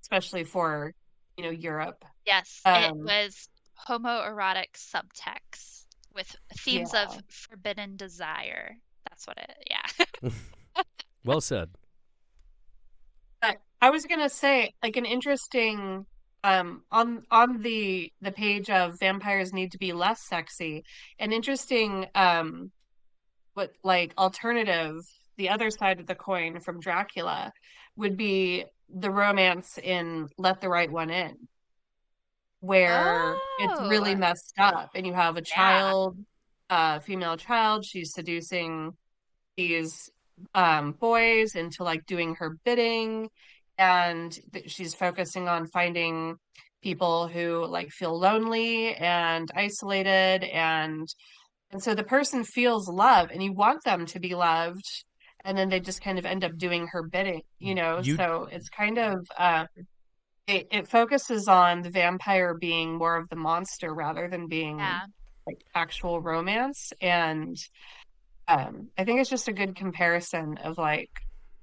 D: especially for, Europe.
B: Yes, it
D: Um,
B: was homoerotic subtext with themes
D: Yeah.
B: of forbidden desire. That's what yeah.
C: Well said.
D: But I was gonna say, like an interesting on the page of vampires need to be less sexy, an interesting what like alternative, the other side of the coin from Dracula would be the romance in Let the Right One In, where it's really
B: Oh,
D: messed up and you have a
B: yeah.
D: child, female child, she's seducing these boys into like doing her bidding, and she's focusing on finding people who like feel lonely and isolated, and so the person feels love and you want them to be loved, and then they just kind of end up doing her bidding,
C: You
D: so it's kind of it focuses on the vampire being more of the monster rather than being
B: Yeah.
D: like actual romance. And I think it's just a good comparison of like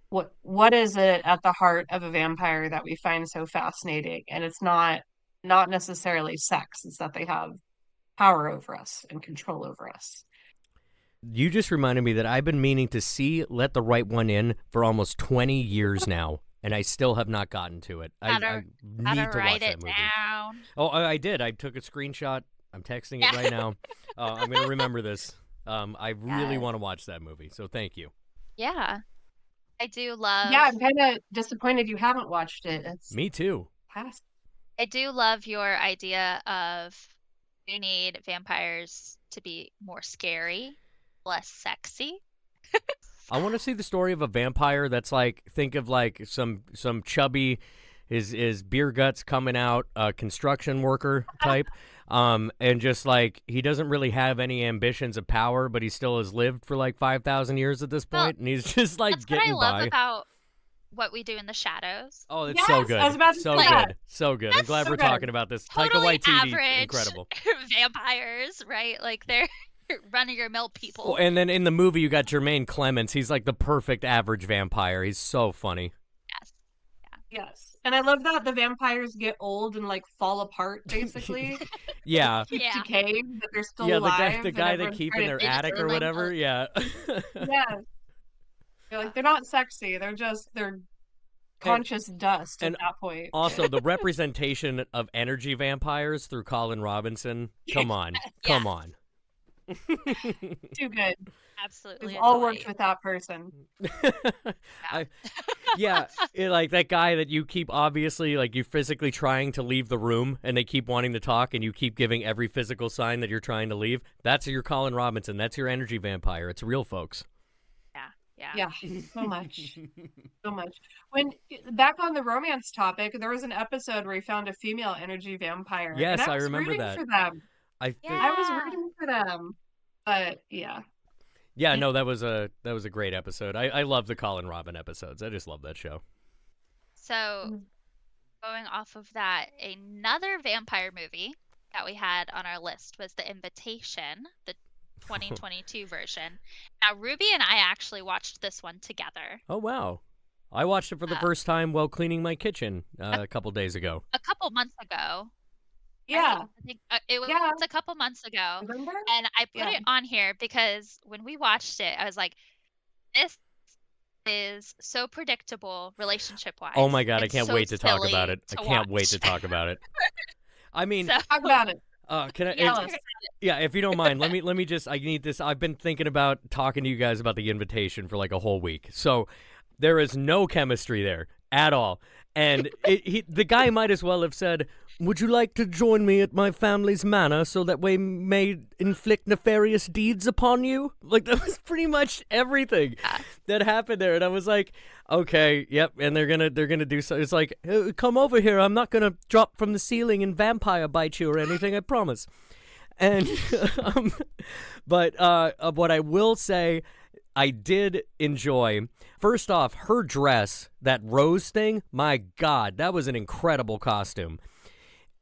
D: what is it at the heart of a vampire that we find so fascinating? And it's not necessarily sex, it's that they have power over us and control over us.
C: you just reminded me that I've been meaning to see Let the Right One In for almost 20 years now, and I still have not gotten to it. I
B: Gotta
C: need to watch
B: write
C: that
B: it
C: movie.
B: down.
C: Oh, I did. I took a screenshot. I'm texting it right now. I'm going to remember this. I really
B: Yes.
C: want to watch that movie, so thank you.
B: Yeah. I do love
D: Yeah, I'm kind of disappointed you haven't watched it. It's
C: Me too.
D: past.
B: I do love your idea of we need vampires to be more scary, less sexy.
C: I want to see the story of a vampire that's like, think of like some chubby, his beer guts coming out, construction worker type, and just like he doesn't really have any ambitions of power, but he still has lived for like 5,000 years at this
B: Well,
C: point, and he's just like
B: That's what I
C: getting
B: love
C: by.
B: about What We Do in the Shadows.
C: Oh, it's so
D: Yes,
C: good.
D: I was about to
C: So
D: say
C: good.
D: that.
C: So good. I'm
B: That's
C: glad
D: so
C: we're
D: good.
C: talking about this. Taika
B: Totally
C: Waititi,
B: average
C: incredible.
B: vampires, right? Like they're run-of-your-mill people.
C: Oh, and then in the movie, you got Jermaine Clements. He's like the perfect average vampire. He's so funny.
B: Yes.
D: Yes. And I love that the vampires get old and like fall apart basically.
C: Yeah.
D: Keep
B: Yeah.
D: decaying, but they're still
C: Yeah,
D: alive.
C: the
D: and
C: guy they
D: everyone's
C: keep in
D: trying
C: their
D: to fix
C: attic
D: their
C: or
D: life.
C: whatever. Yeah.
D: Yeah. They're not sexy. They're conscious dust at
C: and
D: that point.
C: Also, the representation of energy vampires through Colin Robinson. Come on. Come on.
D: Too good.
B: Absolutely.
D: We've
B: a
D: all worked
B: delight.
D: with that person.
C: Like that guy that you keep obviously like you physically trying to leave the room and they keep wanting to talk and you keep giving every physical sign that you're trying to leave. That's your Colin Robinson. That's your energy vampire. It's real, folks.
B: Yeah.
D: Yeah, so much. So much. When back on the romance topic, there was an episode where he found a female energy vampire.
C: Yes,
D: and
C: I
D: was
C: remember
D: rooting
C: that.
D: for them.
C: I
D: I was rooting for them. But yeah.
C: Yeah, no, that was a great episode. I love the Colin Robin episodes. I just love that show.
B: So, going off of that, another vampire movie that we had on our list was The Invitation, the 2022 version. Now, Ruby and I actually watched this one together
C: Oh, wow. I watched it for the
B: Uh,
C: first time while cleaning my kitchen a couple days ago.
B: a couple months ago.
D: Yeah.
B: Right? I think it was
D: Yeah.
B: a couple months ago.
D: Remember?
B: And I put
D: Yeah.
B: it on here because when we watched it, I was like, this is so predictable relationship-wise.
C: Oh my God, I
B: It's
C: can't
B: so
C: wait to talk about
B: silly
C: it. I
B: to
C: can't wait
B: watch.
C: to talk about it. I mean,
B: So,
D: Talk about it.
C: can I?
B: yeah,
D: Yes.
C: Yeah, if you don't mind, let me just. I need this. I've been thinking about talking to you guys about The Invitation for like a whole week. So there is no chemistry there at all, and the guy might as well have said, "Would you like to join me at my family's manor so that we may inflict nefarious deeds upon you?" Like that was pretty much everything that happened there, and I was like, "Okay, yep." And they're gonna do so. It's like, "Come over here. I'm not gonna drop from the ceiling and vampire bite you or anything. I promise." And but what I will say, I did enjoy. First off, her dress, that rose thing. My God, that was an incredible costume.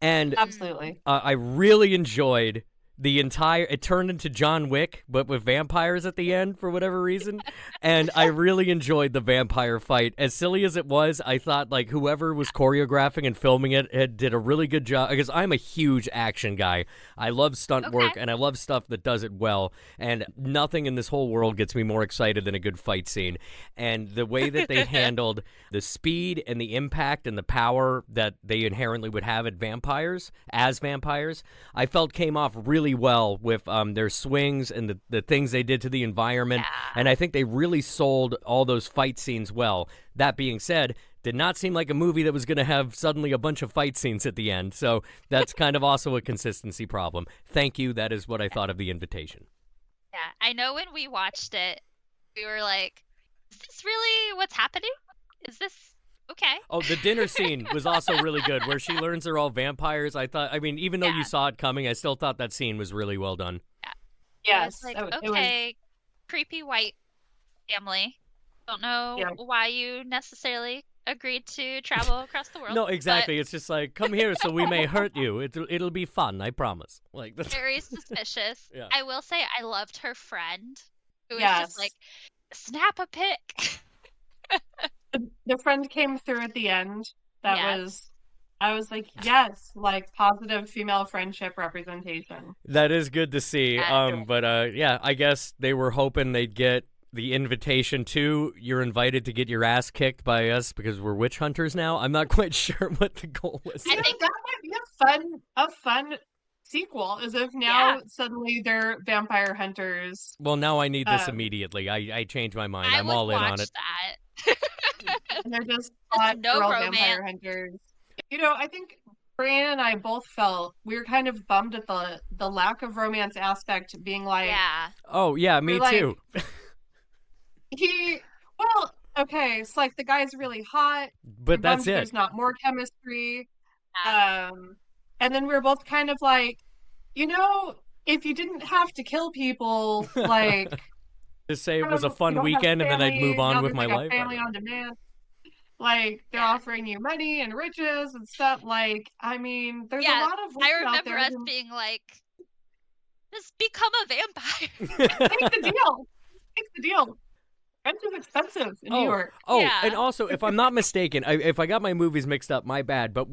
C: And
D: Absolutely.
C: I really enjoyed the entire. It turned into John Wick, but with vampires at the end for whatever reason. And I really enjoyed the vampire fight. As silly as it was, I thought like whoever was choreographing and filming it did a really good job. Because I'm a huge action guy. I love stunt work and I love stuff that does it well. And nothing in this whole world gets me more excited than a good fight scene. And the way that they handled the speed and the impact and the power that they inherently would have at vampires, I felt came off really well with their swings and the things they did to the environment. And I think they really sold all those fight scenes well. That being said, did not seem like a movie that was going to have suddenly a bunch of fight scenes at the end. So that's kind of also a consistency problem. Thank you. That is what I thought of The Invitation.
B: yeah, I know when we watched it, we were like, is this really what's happening? Is this okay?
C: Oh, the dinner scene was also really good, where she learns they're all vampires. I mean, even though you saw it coming, I still thought that scene was really well done.
D: Yes.
B: Like,
D: it was.
B: okay, creepy white family. Don't know
D: Yeah.
B: why you necessarily agreed to travel across the world.
C: No, exactly. It's just like, come here so we may hurt you. It'll be fun, I promise. Like
B: But very suspicious.
C: Yeah.
B: I will say I loved her friend, who was
D: Yes.
B: just like, snap a pic.
D: The friend came through at the end. That
B: Yes.
D: was. I was like, yes, like positive female friendship representation.
C: That is good to see.
B: Yeah.
C: But yeah, I guess they were hoping they'd get the invitation to you're invited to get your ass kicked by us because we're witch hunters now. I'm not quite sure what the goal was.
B: I think
D: that might be a fun sequel. As if now suddenly they're vampire hunters.
C: Well, now I need this immediately. I changed my mind.
B: I
C: I'm
B: would
C: all in on
B: watch
C: it.
B: that.
D: And they're just hot
B: no
D: girl
B: romance.
D: vampire hunters. You know, I think Brianna and I both felt we were kind of bummed at the lack of romance aspect, being like,
B: Yeah.
C: Oh yeah, me
D: We're like-
C: too.
D: okay, it's like the guy's really hot.
C: But
D: We're
C: that's
D: bummed
C: it.
D: There's not more chemistry.
B: Yeah.
D: And then we were both kind of like, if you didn't have to kill people, like
C: Just say it was a
D: you
C: fun
D: don't have
C: weekend and then I'd
D: family,
C: move on
D: now
C: with
D: there's,
C: my
D: like, a
C: life.
D: family on demand. Like they're
B: Yeah.
D: offering you money and riches and stuff. Like, I mean, there's a
B: Yeah,
D: lot of
B: I
D: women out
B: remember
D: there
B: us
D: who
B: being like, just become a vampire.
D: take the deal. Take the deal. Rent is expensive in New York.
C: Oh,
B: Yeah.
C: and also, if I'm not mistaken, if I got my movies mixed up, my bad. But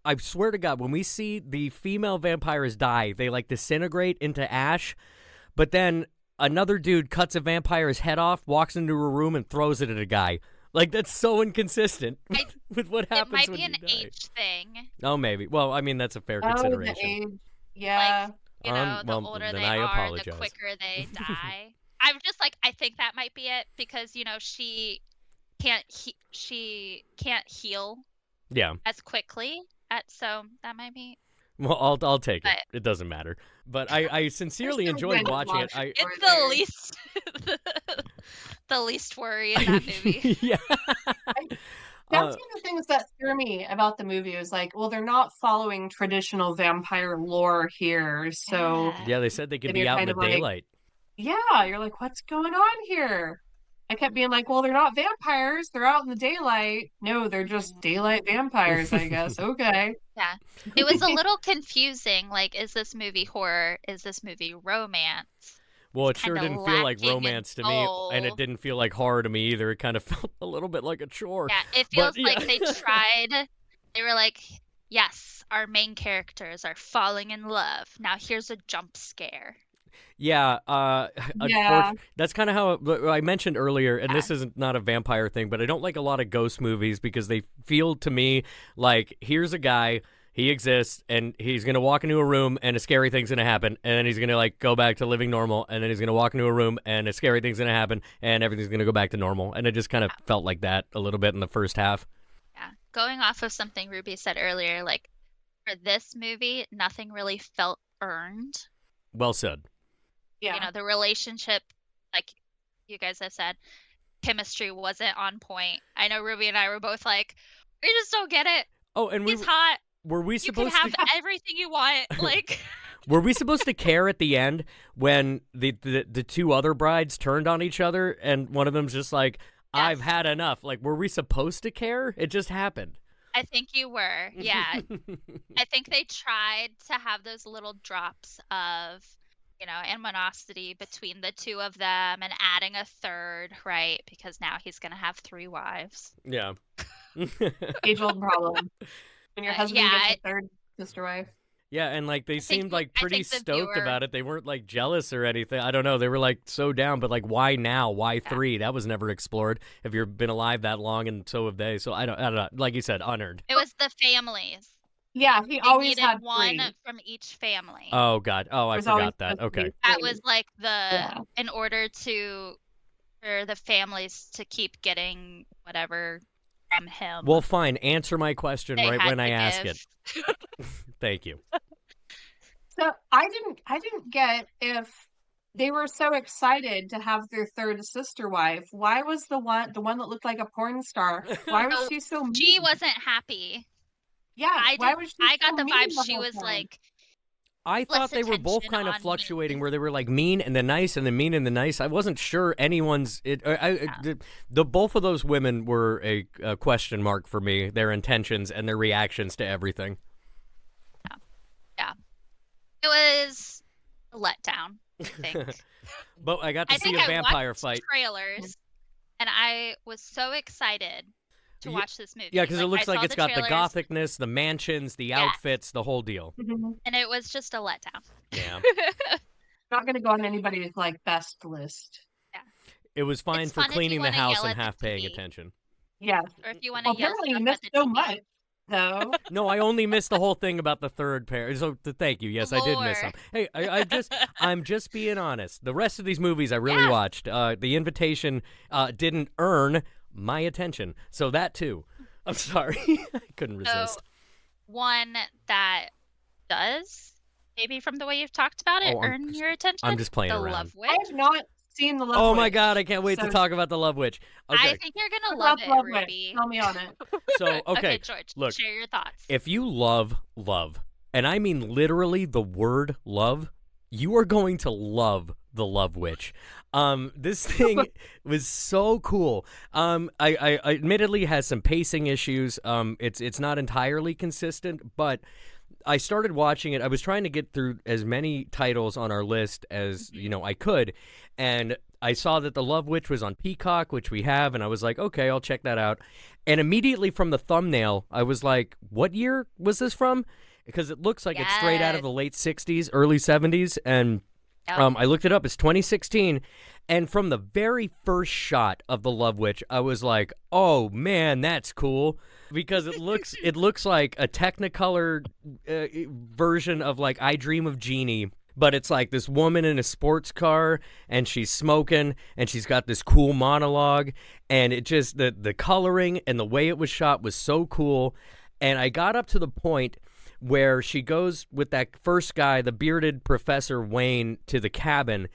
C: I swear to God, when we see the female vampires die, they like disintegrate into ash. But then another dude cuts a vampire's head off, walks into a room, and throws it at a guy. Like that's so inconsistent with what
B: It
C: happens
B: might
C: when
B: be an
C: you die.
B: age thing.
C: Oh, maybe. Well, I mean, that's a fair
D: Oh, the
C: consideration.
D: age. Yeah.
B: You know, the
C: well,
B: older
C: then
B: they
C: I
B: are,
C: apologize.
B: the quicker they die. I'm just like, I think that might be it because she can't heal
C: Yeah.
B: as quickly. So that might be.
C: Well, I'll take it.
B: But-
C: It doesn't matter. But I sincerely
D: There's some
C: enjoyed
D: random
C: watching it.
D: logic.
B: It's
D: Or
B: the
D: there.
B: least, the least worry in that movie.
C: Yeah.
D: That's one of the things that scare me about the movie is like, well, they're not following traditional vampire lore here. So
C: Yeah, they said they could
D: And
C: be
D: you're
C: out in
D: kind
C: the
D: of like-
C: daylight.
D: yeah, you're like, what's going on here? I kept being like, well, they're not vampires. They're out in the daylight. No, they're just daylight vampires, I guess. Okay.
B: Yeah. It was a little confusing. Like, is this movie horror? Is this movie romance?
C: Well, it
B: It's
C: sure
B: kinda
C: didn't feel like
B: lacking in
C: romance to me, and it
B: soul.
C: didn't feel like horror to me either. It kind of felt a little bit like a chore.
B: Yeah, it
C: But
B: feels like they
C: yeah.
B: tried. They were like, yes, our main characters are falling in love. Now here's a jump scare.
C: Yeah,
D: Yeah.
C: that's kind of how I mentioned earlier, and
B: Yeah.
C: this isn't not a vampire thing, but I don't like a lot of ghost movies because they feel to me like here's a guy, he exists, and he's gonna walk into a room and a scary thing's gonna happen, and then he's gonna like go back to living normal, and then he's gonna walk into a room and a scary thing's gonna happen, and everything's gonna go back to normal, and it just kind of felt like that a little bit in the first half.
B: Yeah. Going off of something Ruby said earlier, like for this movie, nothing really felt earned.
C: Well said.
B: You
D: Yeah.
B: know, the relationship, like you guys have said, chemistry wasn't on point. I know Ruby and I were both like, we just don't get it.
C: Oh, and
B: He's hot.
C: were we
B: You can
C: supposed
B: have
C: to
B: everything you want. Like,
C: were we supposed to care at the end when the two other brides turned on each other and one of them's just like, I've
B: yes,
C: had enough? Like, were we supposed to care? It just happened.
B: I think you were. Yeah. I think they tried to have those little drops of, you know, animosity between the two of them and adding a third, right? Because now he's going to have 3 wives.
C: Yeah.
D: Age-old problem. When your husband
B: yeah,
D: gets a third sister wife.
C: Yeah, and like they seemed like pretty
B: think the
C: stoked
B: viewer,
C: about it. They weren't like jealous or anything. I don't know. They were like so down, but like why now? Why
B: yeah,
C: 3? That was never explored. If you've been alive that long and so have they. So I don't know. Like you said, unearned.
B: it was the families.
D: Yeah, he
B: They
D: always
B: needed
D: had
B: one
D: 3.
B: from each family.
C: Oh God. Oh, I
D: There's always
C: forgot that.
D: supposed to be
C: Okay.
B: That
D: 3.
B: was like
D: Yeah.
B: in order for the families to keep getting whatever from him,
C: Well, fine. Answer my question
B: they
C: right
B: had
C: when I
B: to
C: ask
B: give.
C: it. Thank you.
D: So I didn't get if they were so excited to have their third sister wife. Why was the one that looked like a porn star? Why was
B: So
D: she so
B: she
D: mean?
B: wasn't happy.
D: Yeah, why was she
B: I got
D: so
B: the
D: mean
B: vibe
D: the
B: she
D: whole
B: was
D: time?
B: like,
C: I thought
B: less
C: they were both
B: attention
C: kind of
B: on
C: fluctuating
B: me.
C: where they were like mean and then nice and then mean and then nice. I wasn't sure anyone's
B: Yeah.
C: the both of those women were a question mark for me, their intentions and their reactions to everything.
B: Yeah. It was a letdown, I think.
C: But I got to
B: I
C: see
B: think
C: a
B: I
C: vampire
B: watched
C: fight.
B: trailers and I was so excited to
C: Ye-
B: watch this movie.
C: Yeah, because it
B: Like, I
C: looks like
B: saw
C: it's
B: the
C: got the
B: trailers,
C: gothicness, the mansions, the
B: yeah,
C: outfits, the whole deal.
D: Mhm.
B: and it was just a letdown.
C: Yeah.
D: Not going to go on anybody's like best list.
B: Yeah.
C: It was fine
B: It's
C: for
B: fun if you
C: cleaning the
B: want to
C: house
B: yell
C: and
B: at the
C: half paying
B: TV,
C: attention.
D: Yes.
B: or if you want
D: Well,
B: to yell
D: apparently you
B: stuff
D: missed
B: at the
D: so
B: TV.
D: much, though.
C: No, I only missed the whole thing about the third pair. So thank you. Yes, I did miss some.
B: Lore.
C: Hey, I'm just being honest. The rest of these movies I really
B: Yeah.
C: watched. The Invitation didn't earn my attention, so that too. I'm sorry, I couldn't
B: So
C: resist.
B: one that does, maybe from the way you've talked about it,
C: Oh, I'm
B: earn
C: just,
B: your attention.
C: I'm just playing
B: The
C: around.
B: Love
D: I
B: Witch.
D: have not seen The Love
C: Oh my
D: Witch.
C: God, I can't wait to
D: So
C: talk about the Love Witch.
B: I
C: Okay,
B: think you're gonna
D: talk
B: love
D: about
B: it,
D: Love Witch.
B: Ruby.
D: Tell me on it.
C: so okay,
B: George,
C: look,
B: share your thoughts.
C: if you love, and I mean literally the word love, you are going to love the Love Witch. This thing was so cool. I admittedly has some pacing issues. It's not entirely consistent, but I started watching it. I was trying to get through as many titles on our list as I could, and I saw that the Love Witch was on Peacock, which we have, and I was like, okay, I'll check that out. And immediately from the thumbnail, I was like, what year was this from? Because it looks like it's straight out of
B: Yes.
C: the late 60s, early 70s, and
B: Yep.
C: I looked it up. It's 2016, and from the very first shot of the Love Witch, I was like, "Oh man, that's cool," because it looks like a Technicolor version of like I Dream of Jeannie. But it's like this woman in a sports car, and she's smoking, and she's got this cool monologue, and it just the coloring and the way it was shot was so cool. And I got up to the point where she goes with that first guy, the bearded Professor Wayne, to the cabin,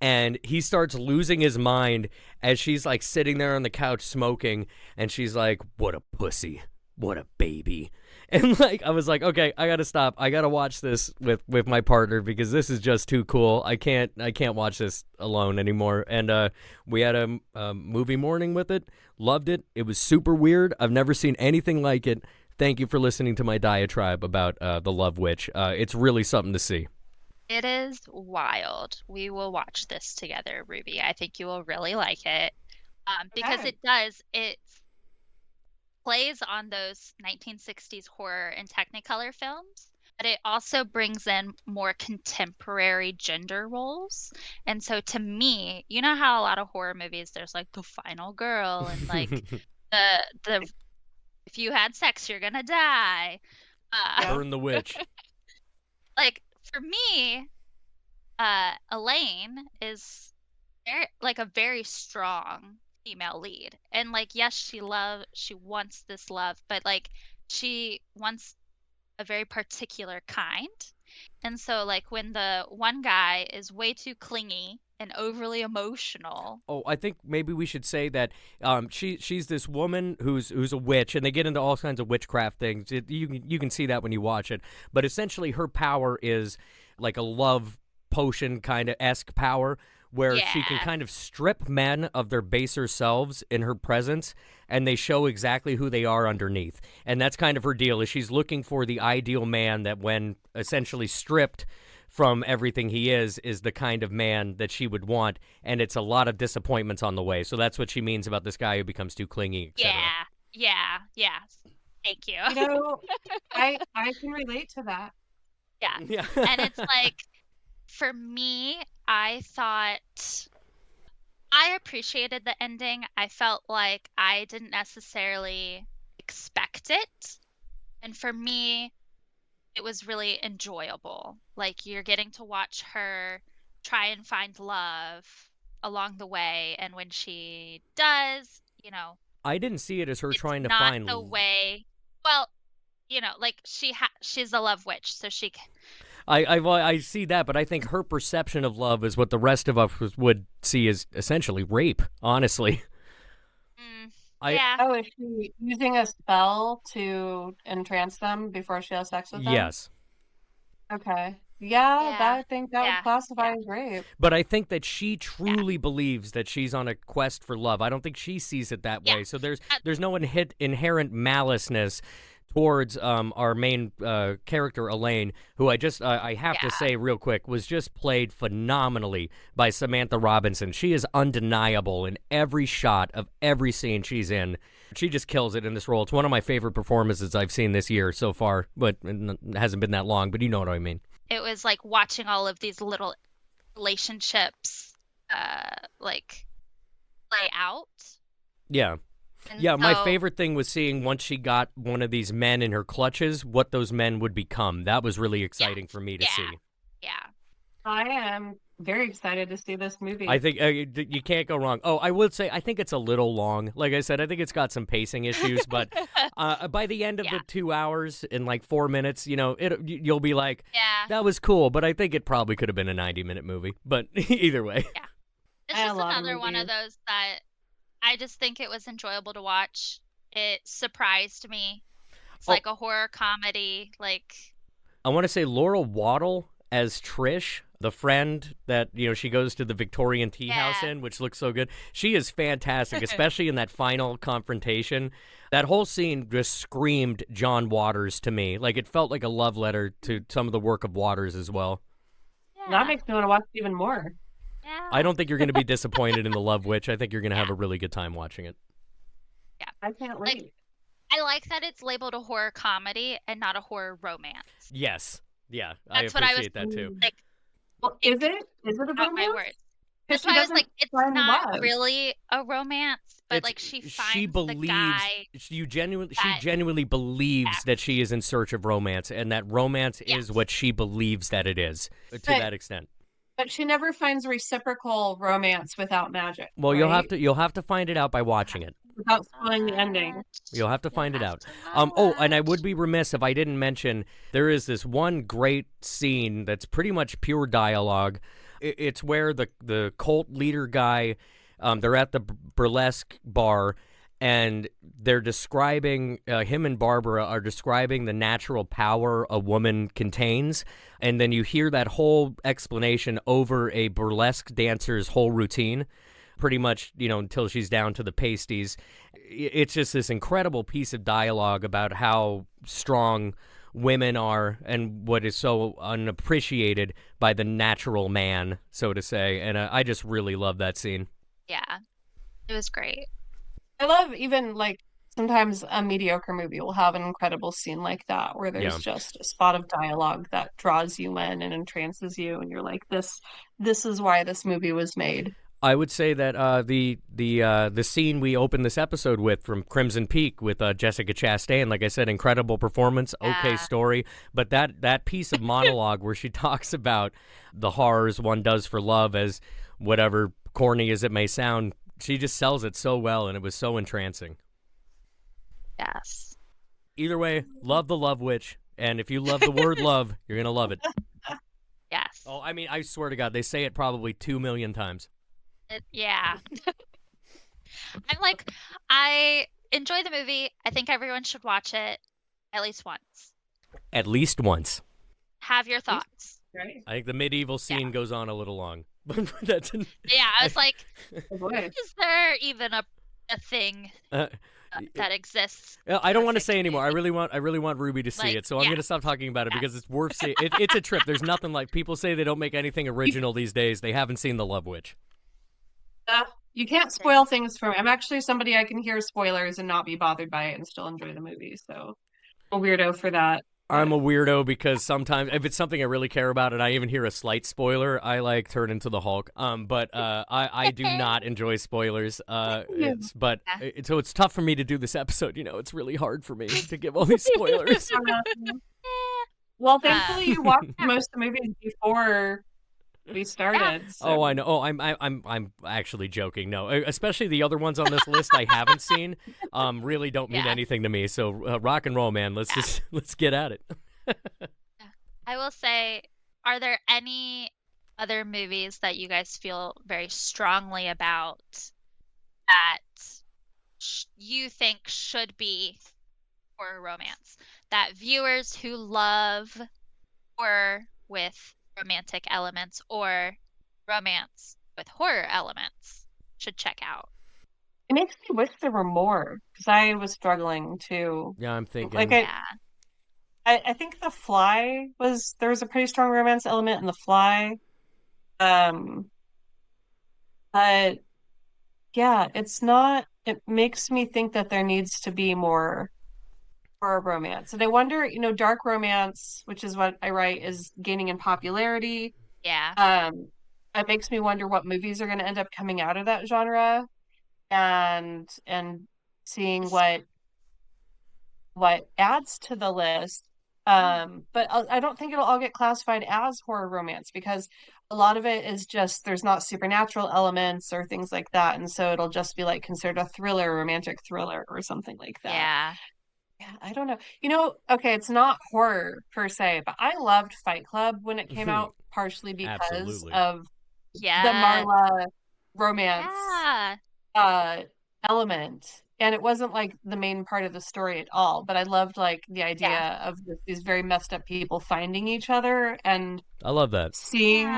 C: and he starts losing his mind as she's like sitting there on the couch smoking, and she's like, "What a pussy, what a baby." And like I was like, okay, I gotta stop. I gotta watch this with my partner because this is just too cool. I can't watch this alone anymore. And we had a movie morning with it. Loved it. It was super weird. I've never seen anything like it. Thank you for listening to my diatribe about The Love Witch. It's really something to see.
B: It is wild. We will watch this together, Ruby. I think you will really like it. Because
D: Okay.
B: it plays on those 1960s horror and Technicolor films, but it also brings in more contemporary gender roles. And so to me, you know how a lot of horror movies, there's like the final girl and like the if you had sex, you're gonna die.
D: Yeah.
C: Burn the witch.
B: Like for me, Elaine is like a very strong female lead. And like yes, she wants this love, but like she wants a very particular kind. And so like when the one guy is way too clingy and overly emotional.
C: Oh, I think maybe we should say that she's this woman who's a witch, and they get into all kinds of witchcraft things. You can see that when you watch it. But essentially, her power is like a love potion kind of esque power, where she can
B: Yeah.
C: kind of strip men of their baser selves in her presence, and they show exactly who they are underneath. And that's kind of her deal. Is she's looking for the ideal man that, when essentially stripped from everything he is the kind of man that she would want, and it's a lot of disappointments on the way. So that's what she means about this guy who becomes too clingy, etc.
B: Yeah. Thank you.
D: You know, I can relate to that.
B: Yeah.
C: Yeah.
B: And it's like, for me, I thought I appreciated the ending. I felt like I didn't necessarily expect it. And for me, it was really enjoyable. Like you're getting to watch her try and find love along the way. And when she does,
C: I didn't see it as her
B: it's
C: trying to
B: not
C: find
B: the way. Well, like she's a love witch, so she.
C: I see that, but I think her perception of love is what the rest of us would see as essentially rape, honestly.
B: Yeah.
D: Oh, is she using a spell to entrance them before she has sex with them?
C: Yes.
D: Okay. Yeah,
B: Yeah.
D: I think that
B: Yeah.
D: would classify
B: Yeah.
D: as rape.
C: But I think that she truly believes that she's on a quest for love. I don't think she sees it that
B: Yeah.
C: way. So there's no inherent maliceness towards our main character, Elaine, who I have to say real quick, was just played phenomenally by Samantha Robinson. She is undeniable in every shot of every scene she's in. She just kills it in this role. It's one of my favorite performances I've seen this year so far, but it hasn't been that long, but you know what I mean.
B: It was like watching all of these little relationships like play out.
C: Yeah.
B: And
C: Yeah, my
B: so-
C: favorite thing was seeing once she got one of these men in her clutches, what those men would become. That was really exciting for me to see.
B: Yeah.
D: I am very excited to see this movie.
C: I think you can't go wrong. Oh, I would say I think it's a little long. Like I said, I think it's got some pacing issues, but by the end of the 2 hours and like 4 minutes, you'll be like,
B: Yeah.
C: that was cool, but I think it probably could have been a 90-minute movie. But either way.
B: It's
D: I
B: just
D: love
B: another one of
D: movies.
B: those that I just think it was enjoyable to watch. It surprised me. It's like a horror comedy. Like,
C: I want to say Laura Waddle as Trish, the friend that, she goes to the Victorian tea house in, which looks so good. She is fantastic, especially in that final confrontation. That whole scene just screamed John Waters to me. Like, it felt like a love letter to some of the work of Waters as well.
D: That makes me want to watch it even more.
C: I don't think you're going to be disappointed in The Love Witch. I think you're going to have a really good time watching it.
D: I can't wait.
B: I like that it's labeled a horror comedy and not a horror romance.
C: Yes. Yeah,
B: That's
C: I
B: what I was
C: appreciate that too.
B: like.
D: Well, is it? Is it a
B: Not my
D: romance?
B: words.
D: 'Cause
B: That's
D: she
B: why I was
D: doesn't
B: like, it's
D: find
B: not
D: love.
B: really a romance, but
C: It's-
B: like she finds
C: she
B: the
C: believes
B: guy.
C: she
B: that-
C: genuinely believes that she is in search of romance, and that romance is what she believes that it is to that extent.
D: But she never finds reciprocal romance without magic.
C: Well,
D: right?
C: you'll have to find it out by watching it.
D: Without spoiling the ending.
C: You'll have to find it
B: have
C: out.
B: to know
C: Oh, and I
B: it.
C: would be remiss if I didn't mention there is this one great scene that's pretty much pure dialogue. It's where the cult leader guy, they're at the burlesque bar, and they're describing, him and Barbara are describing the natural power a woman contains, and then you hear that whole explanation over a burlesque dancer's whole routine, pretty much, until she's down to the pasties. It's just this incredible piece of dialogue about how strong women are and what is so unappreciated by the natural man, so to say, and I just really love that scene.
B: Yeah, it was great.
D: I love even like sometimes a mediocre movie will have an incredible scene like that where there's
C: Yeah.
D: just a spot of dialogue that draws you in and entrances you, and you're like, this is why this movie was made.
C: I would say that the scene we opened this episode with from Crimson Peak with Jessica Chastain, like I said, incredible performance, okay story, but that piece of monologue where she talks about the horrors one does for love, as whatever corny as it may sound, she just sells it so well, and it was so entrancing.
B: Yes.
C: Either way, love the Love Witch, and if you love the word love, you're gonna love it.
B: Yes.
C: Oh, I mean, I swear to God, they say it probably 2 million times.
B: Yeah. I enjoy the movie. I think everyone should watch it at least once.
C: At least once.
B: Have your thoughts.
D: Right?
C: I think the medieval scene goes on a little long. That's
B: Yeah, I was like,
D: Oh, boy.
B: is there even a thing that exists?
C: I don't want to say
B: perfect
C: anymore. I
B: movie?
C: really want Ruby to see it, so I'm going to stop talking about it because it's worth seeing. It's a trip. There's nothing like, people say they don't make anything original these days. They haven't seen The Love Witch.
D: You can't spoil things for me. I'm actually somebody I can hear spoilers and not be bothered by it and still enjoy the movie. So I'm a weirdo for that.
C: I'm a weirdo because sometimes if it's something I really care about and I even hear a slight spoiler, I like turn into the Hulk. But I do not enjoy spoilers. So it's tough for me to do this episode. It's really hard for me to give all these spoilers.
D: Well, thankfully you watched most of the movies before we started. So.
C: Oh, I know. Oh, I'm actually joking. No, especially the other ones on this list I haven't seen. Really don't mean anything to me. So rock and roll, man. Let's get at it.
B: I will say, are there any other movies that you guys feel very strongly about that you think should be horror romance, that viewers who love horror with romantic elements or romance with horror elements should check out?
D: It makes me wish there were more because I was struggling to.
C: Yeah, I'm thinking.
D: I think The Fly there was a pretty strong romance element in The Fly. But yeah, it's not. It makes me think that there needs to be more horror romance, and I wonder, dark romance, which is what I write, is gaining in popularity.
B: Yeah.
D: It makes me wonder what movies are going to end up coming out of that genre, and seeing what adds to the list. But I don't think it'll all get classified as horror romance because a lot of it is just there's not supernatural elements or things like that, and so it'll just be like considered a thriller, romantic thriller, or something like that.
B: Yeah.
D: Yeah, I don't know. Okay, it's not horror per se, but I loved Fight Club when it came out, partially because
C: Absolutely.
D: of the Marla romance element. And it wasn't like the main part of the story at all, but I loved like the idea of these very messed up people finding each other and
C: I love that.
D: Seeing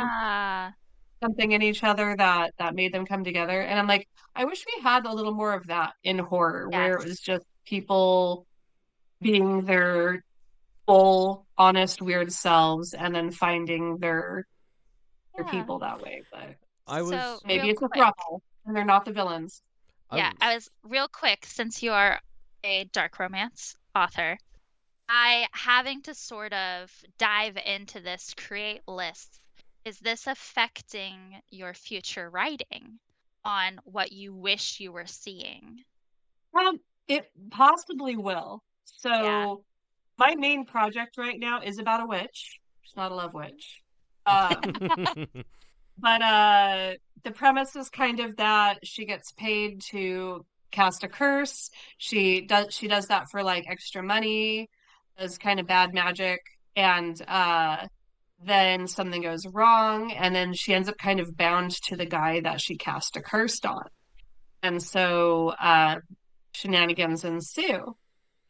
D: something in each other that made them come together. And I'm like, I wish we had a little more of that in horror, where it was just people being their full, honest, weird selves and then finding their people that way. But maybe it's a throuple and they're not the villains.
B: Yeah, I was real quick, since you are a dark romance author, having to sort of dive into this, create lists. Is this affecting your future writing on what you wish you were seeing?
D: It possibly will. So my main project right now is about a witch. It's not a love witch. But the premise is kind of that she gets paid to cast a curse. She does that for like extra money, does kind of bad magic, and then something goes wrong, and then she ends up kind of bound to the guy that she cast a curse on. And so shenanigans ensue.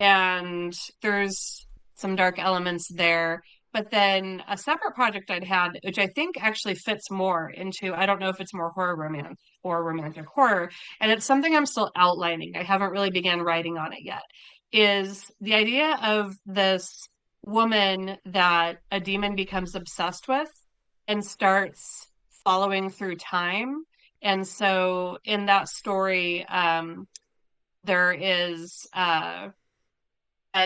D: And there's some dark elements there. But then a separate project I'd had, which I think actually fits more into, I don't know if it's more horror romance or romantic horror, and it's something I'm still outlining. I haven't really began writing on it yet, is the idea of this woman that a demon becomes obsessed with and starts following through time. And so in that story, there is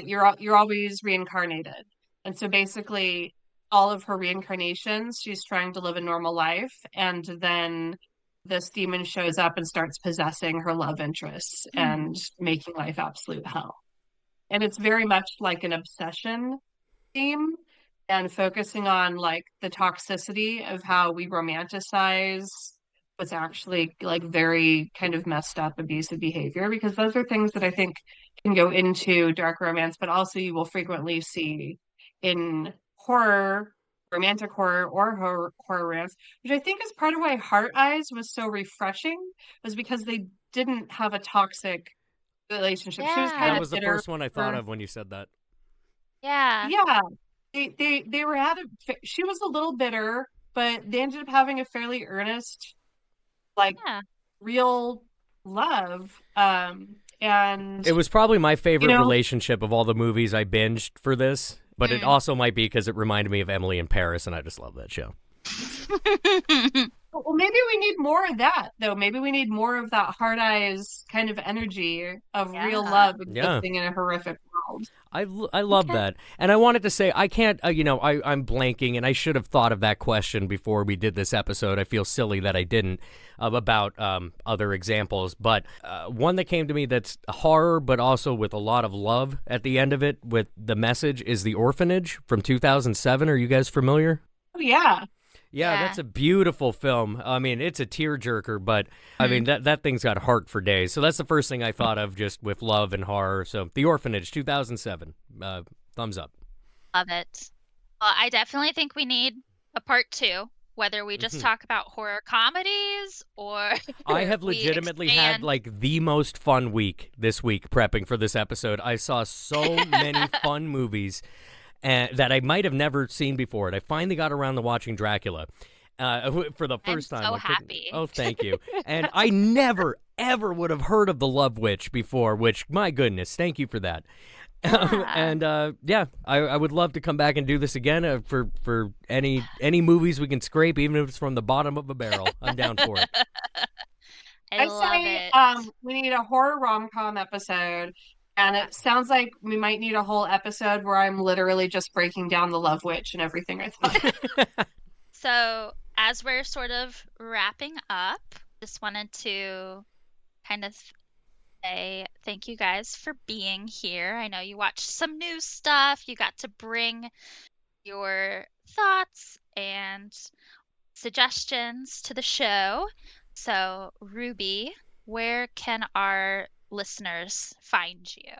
D: you're always reincarnated. And so basically all of her reincarnations, she's trying to live a normal life, and then this demon shows up and starts possessing her love interests and making life absolute hell. And it's very much like an obsession theme, and focusing on like the toxicity of how we romanticize what's actually like very kind of messed up abusive behavior, because those are things that I think can go into dark romance, but also you will frequently see in horror, romantic horror, or horror romance, which I think is part of why Heart Eyes was so refreshing, was because they didn't have a toxic relationship. She was
B: Yeah.
D: kind
C: That
D: of
C: was the
D: bitter.
C: first one I thought of when you said that.
B: Yeah.
D: Yeah, they were she was a little bitter, but they ended up having a fairly earnest, like
B: Yeah.
D: real love. And
C: It was probably my favorite
D: know-
C: relationship of all the movies I binged for this, but it
B: Mm.
C: also might be because it reminded me of Emily in Paris, and I just love that show.
D: well, maybe we need more of that, though. Maybe we need more of that Hard Eyes kind of energy of real
B: Yeah.
D: love
C: Yeah.
D: existing in a horrific world.
C: I love
B: Okay.
C: that. And I wanted to say, I can't, I'm blanking, and I should have thought of that question before we did this episode. I feel silly that I didn't, about other examples. But one that came to me that's horror, but also with a lot of love at the end of it, with the message, is The Orphanage from 2007. Are you guys familiar?
D: Oh, yeah.
C: Yeah,
B: Yeah.
C: that's a beautiful film. I mean, it's a tearjerker, but I mean that thing's got heart for days. So that's the first thing I thought of, just with love and horror. So The Orphanage, 2007. Thumbs up.
B: Love it. Well, I definitely think we need a part 2, whether we just talk about horror comedies or
C: I have
B: we
C: legitimately had
B: expand.
C: like the most fun week this week prepping for this episode. I saw so many fun movies that I might have never seen before, and I finally got around to watching Dracula for the first time.
B: so
C: I couldn't-
B: happy.
C: Oh, thank you. And I never, ever would have heard of The Love Witch before, which, my goodness, thank you for that. And I would love to come back and do this again for any movies we can scrape, even if it's from the bottom of a barrel. I'm down for it.
B: I
D: I
B: love
D: say
B: it.
D: we need a horror rom-com episode, and it sounds like we might need a whole episode where I'm literally just breaking down The Love Witch and everything I thought.
B: So, as we're sort of wrapping up, just wanted to kind of say thank you guys for being here. I know you watched some new stuff. You got to bring your thoughts and suggestions to the show. So, Ruby, where can our listeners find you?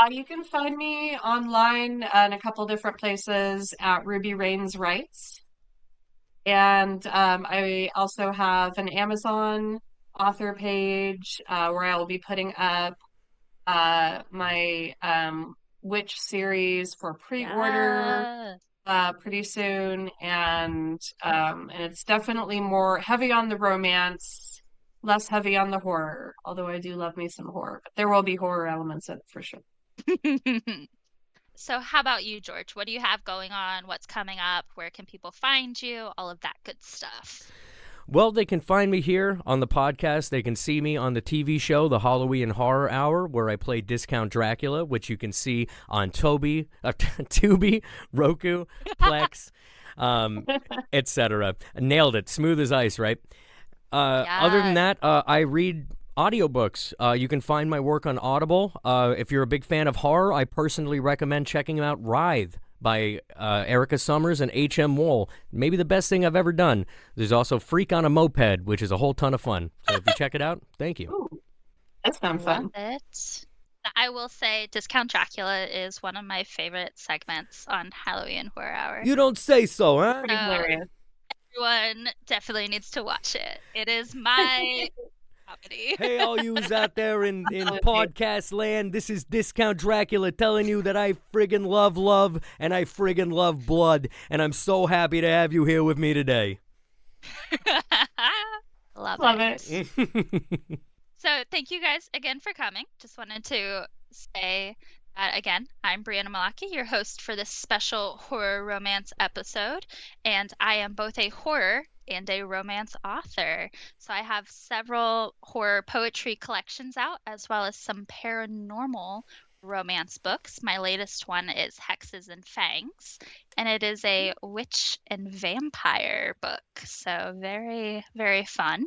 D: You can find me online in a couple different places at Ruby Rains Writes. And I also have an Amazon author page where I will be putting up my Witch series for pre-order pretty soon. And it's definitely more heavy on the romance, less heavy on the horror, although I do love me some horror. But there will be horror elements in it for sure.
B: So how about you, George? What do you have going on? What's coming up? Where can people find you? All of that good stuff.
C: Well, they can find me here on the podcast. They can see me on the TV show, The Halloween Horror Hour, where I play Discount Dracula, which you can see on Tubi, Roku, Plex, etc. Nailed it. Smooth as ice, right? Other than that, I read audiobooks. You can find my work on Audible. If you're a big fan of horror, I personally recommend checking out Writhe by Erica Summers and H.M. Wool. Maybe the best thing I've ever done. There's also Freak on a Moped, which is a whole ton of fun. So if you check it out, thank you.
D: Ooh, that sounds fun.
B: Love it. I will say Discount Dracula is one of my favorite segments on Halloween Horror Hour.
C: You don't say so, huh?
D: Pretty hilarious.
B: Everyone definitely needs to watch it. It is my comedy.
C: Hey, all yous out there in podcast land, this is Discount Dracula telling you that I friggin' love love and I friggin' love blood, and I'm so happy to have you here with me today.
B: Love
D: it.
B: So thank you guys again for coming. Just wanted to say that again, I'm Brianna Malaki, your host for this special horror romance episode, and I am both a horror and a romance author. So I have several horror poetry collections out, as well as some paranormal romance books. My latest one is Hexes and Fangs, and it is a witch and vampire book. So very, very fun.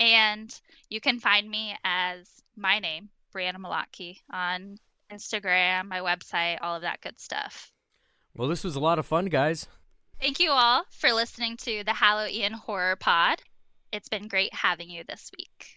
B: And you can find me as my name, Brianna Malaki, on Instagram, my website, all of that good stuff.
C: Well, this was a lot of fun, guys.
B: Thank you all for listening to the Halloween Horror Pod. It's been great having you this week.